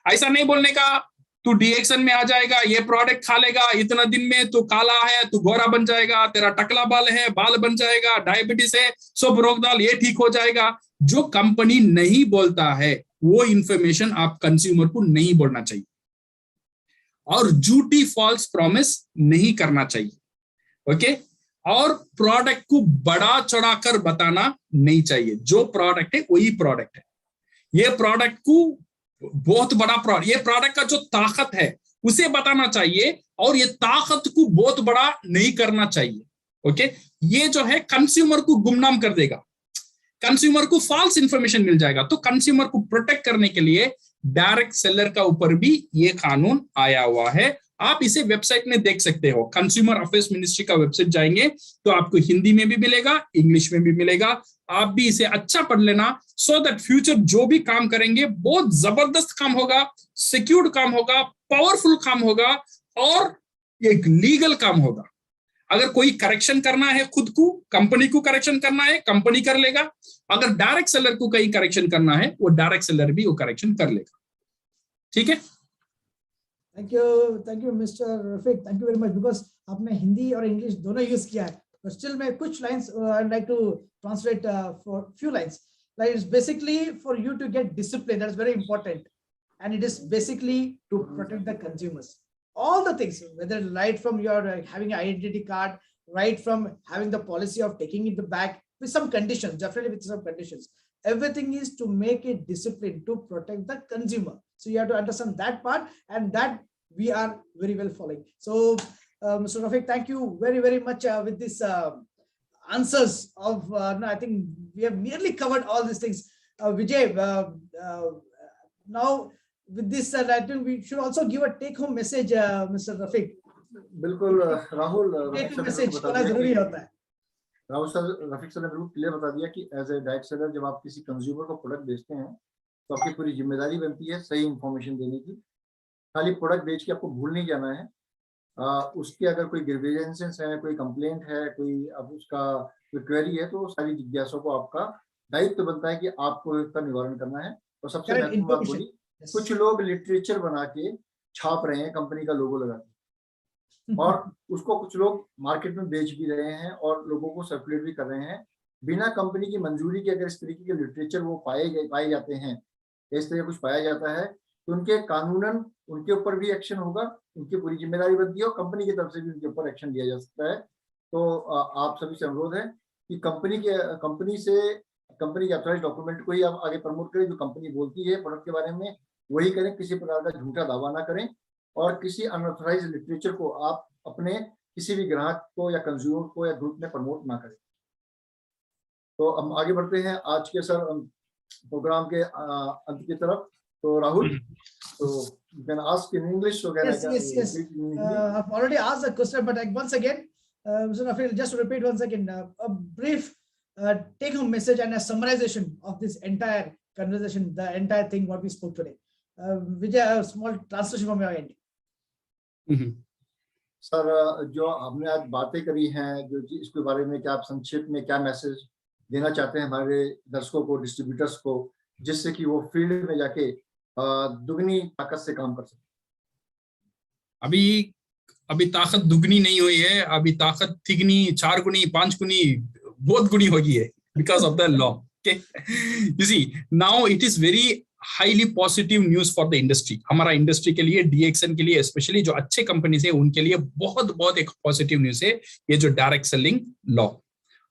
C: ऐसा नहीं बोलने का तू डिएक्शन में आ जाएगा, ये प्रोडक्ट खा लेगा, इतना दिन में तू काला है, तू गोरा बन जाएगा, तेरा टकला बाल है, बाल बन जाएगा, डायबिटीज है, सब रोक डाल, ये ठीक हो जाएगा। जो कंपनी नहीं बोलता है वो इंफॉर्मेशन आप कंज्यूमर को नहीं बोलना चाहिए, और झूठी फॉल्स प्रॉमिस नहीं करना चाहिए। ओके, और प्रोडक्ट को बड़ा चढ़ाकर बताना नहीं चाहिए। जो प्रोडक्ट है वही प्रोडक्ट है। ये प्रोडक्ट को बहुत बड़ा प्रोडक्ट, ये प्रोडक्ट का जो ताकत है उसे बताना चाहिए, और ये ताकत को बहुत बड़ा नहीं करना चाहिए। ओके, ये जो है कंज्यूमर को गुमनाम कर देगा, कंज्यूमर को फॉल्स इंफॉर्मेशन मिल जाएगा। तो कंज्यूमर को प्रोटेक्ट करने के लिए डायरेक्ट सेलर का ऊपर भी ये कानून आया हुआ है। आप इसे वेबसाइट में देख सकते हो, कंज्यूमर अफेयर्स मिनिस्ट्री का वेबसाइट जाएंगे तो आपको हिंदी में भी मिलेगा, इंग्लिश में भी मिलेगा। आप भी इसे अच्छा पढ़ लेना, सो दैट फ्यूचर जो भी काम करेंगे बहुत जबरदस्त काम होगा, सिक्योर्ड काम होगा, पावरफुल काम होगा, और एक लीगल काम होगा। अगर कोई करेक्शन करना है खुद को, कंपनी को करेक्शन करना है, कंपनी कर लेगा। अगर डायरेक्ट सेलर को कहीं करेक्शन करना है, वो डायरेक्ट सेलर भी वो करेक्शन कर लेगा। ठीक है,
A: thank you mister Rafiq, thank you very much. Because आपने हिंदी और इंग्लिश दोनों यूज किया है, but still मैं कुछ lines I'd like to translate for few lines. Like it's basically for you to get discipline. That's very important, and it is basically to protect the consumers. All the things, whether right from your having an identity card, right from having the policy of taking it back with some conditions, definitely with some conditions. Everything is to make it discipline to protect the consumer. So you have to understand that part, and that we are very well following. So Mr. Rafiq, thank you very, very much with this answers of, no, I think we have nearly covered all these things. Vijay, now with this, I think we should also give a take-home message, Mr. Rafiq.
B: बिल्कुल Rahul,
A: Take-home message बड़ा जरूरी होता है।
B: Rahul sir, Rafiq sir ने बिल्कुल clear बता दिया कि एज ए डायरेक्ट सेलर जब आप किसी कंज्यूमर को प्रोडक्ट बेचते हैं तो आपकी पूरी जिम्मेदारी बनती है सही इंफॉर्मेशन देने की। खाली प्रोडक्ट बेच के आपको भूल नहीं जाना है। उसके अगर कोई ग्रीवेंसेस है, कोई कंप्लेंट है, कोई अब उसका कोई क्वेरी है, तो सारी जिज्ञासों को आपका दायित्व बनता है कि आपको इसका निवारण करना है। और सबसे महत्वपूर्ण बात बोली, कुछ लोग लिटरेचर बना के छाप रहे हैं कंपनी का लोगो लगा के, और उसको कुछ लोग मार्केट में बेच भी रहे हैं और लोगों को सर्कुलेट भी कर रहे हैं बिना कंपनी की मंजूरी के। अगर इस तरीके के लिटरेचर वो पाए जाते हैं, इस तरह कुछ पाया जाता है, तो उनके कानूनन उनके ऊपर भी एक्शन होगा, उनकी पूरी जिम्मेदारी बनती है और कंपनी की तरफ से भी उनके ऊपर एक्शन लिया जा सकता है। तो आप सभी से अनुरोध है कि कंपनी के अथॉराइज डॉक्यूमेंट को ही आप आगे प्रमोट करें। जो कंपनी बोलती है प्रोडक्ट के बारे में वही करें, किसी प्रकार का झूठा दावा ना करें, और किसी अनऑथराइज लिटरेचर को आप अपने किसी भी ग्राहक को या कंज्यूमर को या ग्रुप में प्रमोट ना करें। तो हम आगे बढ़ते हैं। आज के सर प्रोग्राम के अंत की तरफ। तो राहुल, तो you can ask in English, so can
A: Yes,
B: I
A: yes, yes.
B: repeat in Hindi?
A: I've already asked the question, but like once again, Mr. Rafi, just to repeat once again, a brief take-home message and a summarization of this entire conversation, the entire thing what we spoke today. Vijay, a small translation from your end.
B: Sir, जो हमने आज बातें करी हैं, जो इसके बारे में क्या आप संक्षिप्त में क्या मैसेज देना चाहते हैं हमारे दर्शकों को, डिस्ट्रीब्यूटर्स को, जिससे कि वो फील्ड में जाके दुगनी ताकत से काम कर सके?
C: अभी ताकत दुगनी नहीं हुई है, अभी ताकत तिगनी, 4 गुनी, 5 गुनी, बहुत गुनी हो गई है because of the law. Okay, you see, now it is very highly positive news for the industry. हमारा इंडस्ट्री के लिए, DXN के लिए स्पेशली, जो अच्छे कंपनीज है उनके लिए बहुत एक पॉजिटिव न्यूज है ये जो डायरेक्ट सेलिंग लॉ।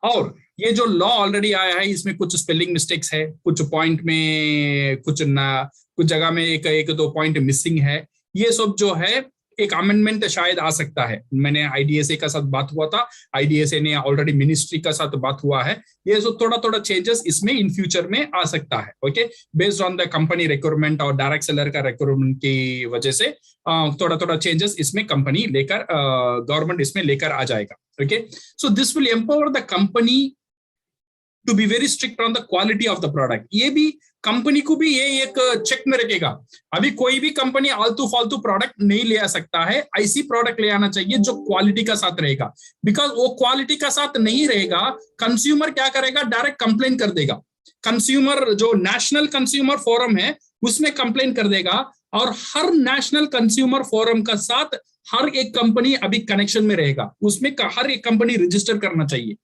C: और ये जो लॉ ऑलरेडी आया है, इसमें कुछ स्पेलिंग मिस्टेक्स है, कुछ पॉइंट में कुछ जगह में एक दो पॉइंट मिसिंग है। ये सब जो है एक अमेंडमेंट शायद आ सकता है। मैंने IDSA का साथ बात हुआ था, IDSA ने ऑलरेडी मिनिस्ट्री का साथ बात हुआ है। ये जो थोड़ा चेंजेस इसमें इन फ्यूचर में आ सकता है। Okay, based on the company requirement और डायरेक्ट सेलर का रिक्वायरमेंट की वजह से थोड़ा चेंजेस इसमें कंपनी लेकर, गवर्नमेंट इसमें लेकर आ जाएगा। Okay, so this will empower the company to be very strict on the quality of the product. ये भी कंपनी को भी ये एक चेक में रखेगा। अभी कोई भी कंपनी आलतू फालतू प्रोडक्ट नहीं ले आ सकता है, ऐसी प्रोडक्ट ले आना चाहिए जो क्वालिटी का साथ रहेगा। बिकॉज वो क्वालिटी का साथ नहीं रहेगा, कंज्यूमर क्या करेगा, डायरेक्ट कंप्लेन कर देगा। कंज्यूमर जो नेशनल कंज्यूमर फोरम है उसमें कंप्लेन कर देगा, और हर नेशनल कंज्यूमर फोरम का साथ हर एक कंपनी अभी कनेक्शन में रहेगा, उसमें हर एक कंपनी रजिस्टर करना चाहिए।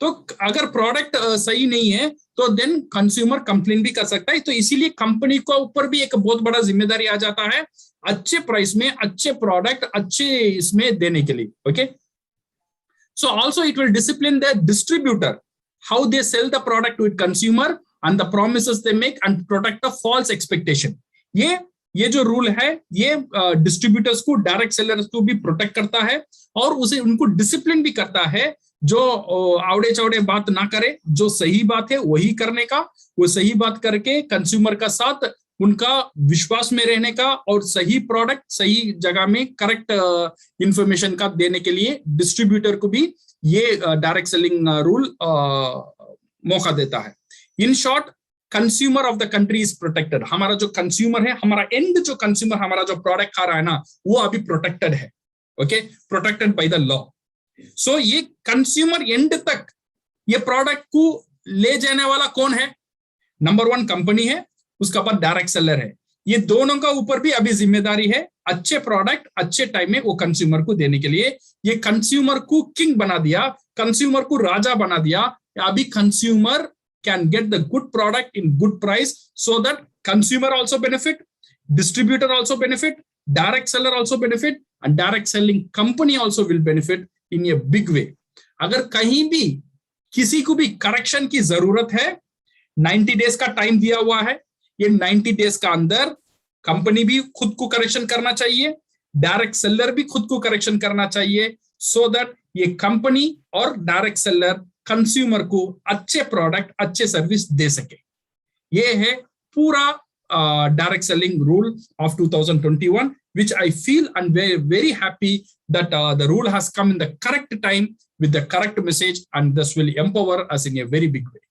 C: तो अगर प्रोडक्ट सही नहीं है तो देन कंज्यूमर कंप्लेन भी कर सकता है। तो इसीलिए कंपनी को ऊपर भी एक बहुत बड़ा जिम्मेदारी आ जाता है अच्छे प्राइस में अच्छे प्रोडक्ट अच्छे इसमें देने के लिए। Okay, so also it will discipline the distributor how they sell the product with consumer and the promises they make and protect the false expectation. ये जो रूल है ये डिस्ट्रीब्यूटर्स को, डायरेक्ट सेलर्स को भी प्रोटेक्ट करता है और उसे उनको डिसिप्लिन भी करता है, जो आवड़े चौड़े बात ना करे, जो सही बात है वही करने का, वो सही बात करके कंज्यूमर का साथ उनका विश्वास में रहने का, और सही प्रोडक्ट सही जगह में करेक्ट इंफॉर्मेशन का देने के लिए डिस्ट्रीब्यूटर को भी ये डायरेक्ट सेलिंग रूल मौका देता है। In short, consumer of the country is protected. हमारा जो कंज्यूमर है, हमारा एंड जो कंज्यूमर हमारा जो प्रोडक्ट खा रहा है ना, वो अभी प्रोटेक्टेड है। Okay, protected by the law. So ये कंज्यूमर एंड तक ये प्रोडक्ट को ले जाने वाला कौन है? नंबर 1 कंपनी है, उसका बाद डायरेक्ट सेलर है। ये दोनों का ऊपर भी अभी जिम्मेदारी है अच्छे प्रोडक्ट अच्छे टाइम में वो कंज्यूमर को देने के लिए। ये कंज्यूमर को किंग बना दिया, कंज्यूमर को राजा बना दिया। अभी consumer can get the good product in good price, so that consumer also benefit, distributor also benefit, direct seller also benefit, and direct selling company also will benefit in a big way. अगर कहीं भी किसी को भी correction की जरूरत है, 90 days का टाइम दिया हुआ है। ये 90 डेज का अंदर कंपनी भी खुद को करेक्शन करना चाहिए, डायरेक्ट सेलर भी खुद को करेक्शन करना चाहिए, सो दैट ये कंपनी और डायरेक्ट सेलर कंज्यूमर को अच्छे प्रोडक्ट अच्छे सर्विस दे सके। ये है पूरा direct selling rule of 2021, which I feel and very happy that the rule has come in the correct time with the correct message, and this will empower us in a very big way.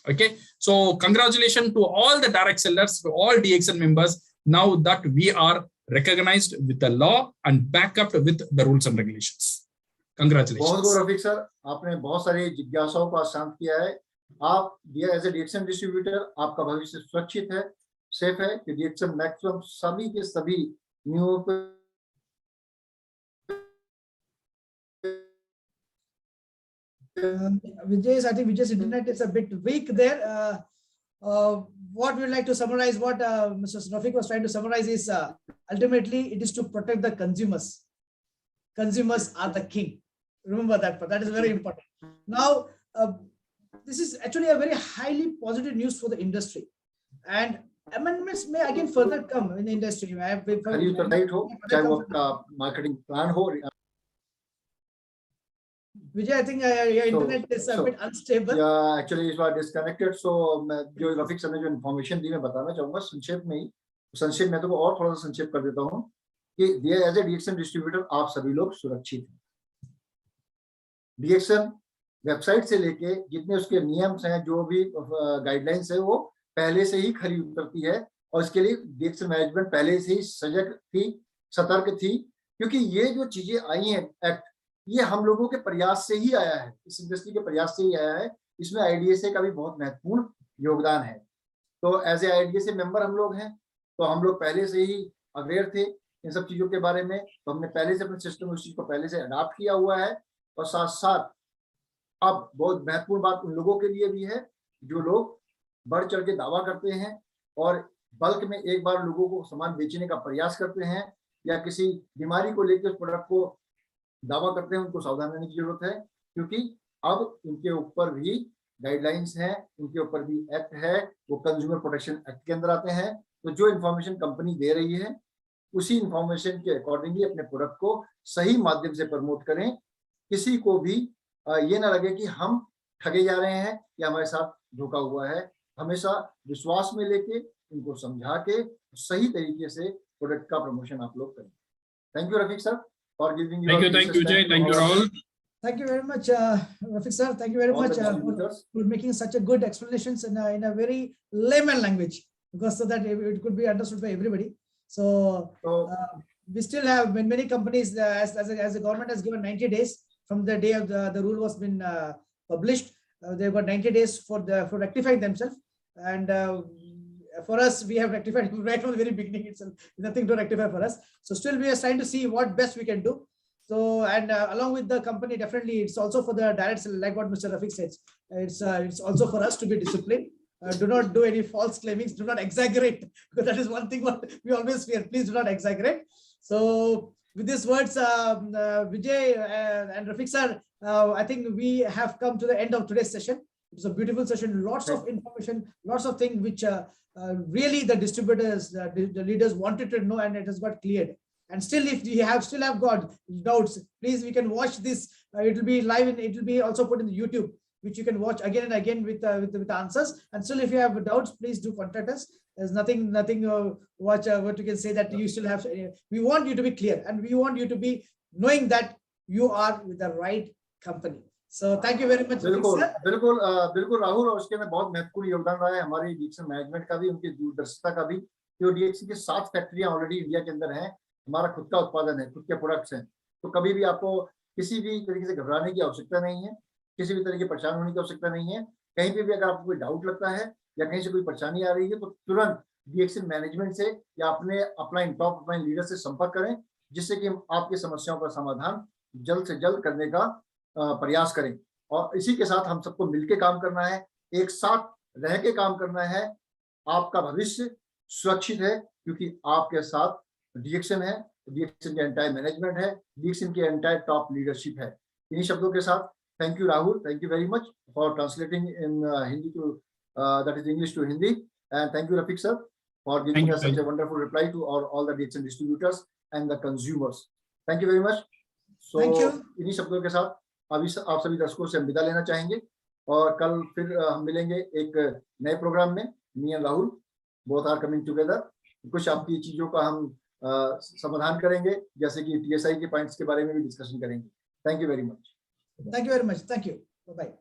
C: Okay, so congratulations to all the direct sellers, to all DXN members, now that we are recognized with the law and backed up with the rules and regulations. Congratulations.
B: बहुत Rafiq sir, आपने बहुत सारी जिज्ञासाओं को शांत किया है। आप एज ए DXN डिस्ट्रीब्यूटर, आपका भविष्य सुरक्षित है, सेफ है, कि DXN मैक्सिमम सभी के सभी new
A: Vijay's, I think Vijay's internet is a bit weak there. What we'd like to summarize, what Mr. Rafiq was trying to summarize is ultimately it is to protect the consumers. Consumers are the king. Remember that, but that is very important. Now, this is actually a very highly positive news for the industry, and amendments may again further come in the industry.
B: खरीद उत्तरदायित्व हो, चाहे वो आपका marketing plan हो,
A: Vijay, I think your internet is a bit unstable.
B: Yeah, actually it was disconnected. So मैं जो Rafiq sir ने जो इन्फॉर्मेशन दी मैं बताना चाहूंगा संक्षेप में ही। संक्षेप में तो और थोड़ा सा संक्षेप कर देता हूँ कि एज ए डीएक्सएन डिस्ट्रीब्यूटर आप सभी लोग सुरक्षित हैं। डीएक्सएन वेबसाइट से लेके जितने उसके नियम्स हैं, जो भी गाइडलाइंस है, वो पहले से ही खरी उतरती है और इसके लिए डीएक्सएन मैनेजमेंट पहले से ही सजग थी, सतर्क थी, क्योंकि ये जो चीजें आई हैं एक्ट, ये हम लोगों के प्रयास से ही आया है, इस इंडस्ट्री के प्रयास से ही आया है। इसमें आईडीएसए का भी बहुत महत्वपूर्ण योगदान है। तो एज ए आईडीएसए मेंबर हम लोग हैं, तो हम लोग पहले से ही अवेयर थे इन सब चीजों के बारे में, तो हमने पहले से अपने सिस्टम उस चीज को पहले से अडॉप्ट किया हुआ है। और साथ साथ अब बहुत महत्वपूर्ण बात उन लोगों के लिए भी है जो लोग बढ़ चढ़ के दावा करते हैं और बल्क में एक बार लोगों को सामान बेचने का प्रयास करते हैं या किसी बीमारी को लेकर उस प्रोडक्ट को दावा करते हैं, उनको सावधान रहने की जरूरत है, क्योंकि अब उनके ऊपर भी गाइडलाइंस हैं, उनके ऊपर भी एक्ट है, वो कंज्यूमर प्रोटेक्शन एक्ट के अंदर आते हैं। तो जो इन्फॉर्मेशन कंपनी दे रही है उसी इन्फॉर्मेशन के अकॉर्डिंगली अपने प्रोडक्ट को सही माध्यम से प्रमोट करें। किसी को भी ये ना लगे कि हम ठगे जा रहे हैं या हमारे साथ धोखा हुआ है। हमेशा विश्वास में लेके उनको समझा के सही तरीके से प्रोडक्ट का प्रमोशन आप लोग करें। Thank you Rafiq sir for giving you
C: Thank you, Jay. Thank you, Rahul.
A: Thank you very much, Rafiq sir. Thank you very much for making such a good explanations in a very layman language, because so that it could be understood by everybody. So we still have many companies, as the government has given 90 days from the day of the rule was been published. They've got 90 days for rectifying themselves, and for us, we have rectified right from the very beginning itself. Nothing to rectify for us. So still we are trying to see what best we can do. So, and along with the company, definitely it's also for the direct sell, like what Mr. Rafiq says. It's also for us to be disciplined. Do not do any false claimings. Do not exaggerate, because that is one thing what we always fear. Please do not exaggerate. So with these words, Vijay and Rafiq sir, I think we have come to the end of today's session. It's a beautiful session. Lots of information, lots of things which really the distributors, the leaders wanted to know, and it has got cleared. And still, if you still have got doubts, please, we can watch this. It will be live, and it will be also put in the YouTube, which you can watch again and again with answers. And still, if you have doubts, please do contact us. There's nothing what you can say that you still have. We want you to be clear, and we want you to be knowing that you are with the right company. So thank you very much.
B: बिल्कुल राहुल, और उसके में बहुत महत्वपूर्ण योगदान रहा है हमारी डीएक्सएन मैनेजमेंट का भी, उनकी दूरदर्शिता का भी। जो डीएक्सएन की 7 फैक्ट्रियां ऑलरेडी इंडिया के अंदर हैं, हमारा खुद का उत्पादन है, खुद के प्रोडक्ट्स हैं, तो कभी भी आपको किसी भी तरीके से घबराने की आवश्यकता नहीं है, किसी भी तरह की परेशान होने की आवश्यकता नहीं है। कहीं पे भी अगर आपको कोई डाउट लगता है या कहीं से कोई परेशानी आ रही है, तो तुरंत डीएक्सएन मैनेजमेंट से या अपना टॉप अपना लीडर से संपर्क करें, जिससे कि हम आपकी समस्याओं का समाधान जल्द से जल्द करने का प्रयास करें। और इसी के साथ हम सबको मिलकर काम करना है, एक साथ रह के काम करना है। आपका भविष्य सुरक्षित है, क्योंकि आपके साथ डीएक्सएन है, डीएक्सएन के एंटायर मैनेजमेंट है, डीएक्सएन के एंटायर टॉप लीडरशिप है। इन्हीं शब्दों के साथ thank you Rahul, thank you very much for translating in Hindi to that is English to Hindi, and thank you Rafiq sir for giving us such a wonderful reply to all the DXN distributors and the consumers. Thank you very much. So इन्हीं शब्दों के साथ अभी आप सभी दर्शकों से हम विदा लेना चाहेंगे, और कल फिर हम मिलेंगे एक नए प्रोग्राम में। Me and Rahul both are coming together. कुछ आपकी चीजों का हम समाधान करेंगे, जैसे कि टीएसआई के पॉइंट्स के बारे में भी डिस्कशन करेंगे। Thank you very much.
A: Thank you very much. Thank you. Bye-bye.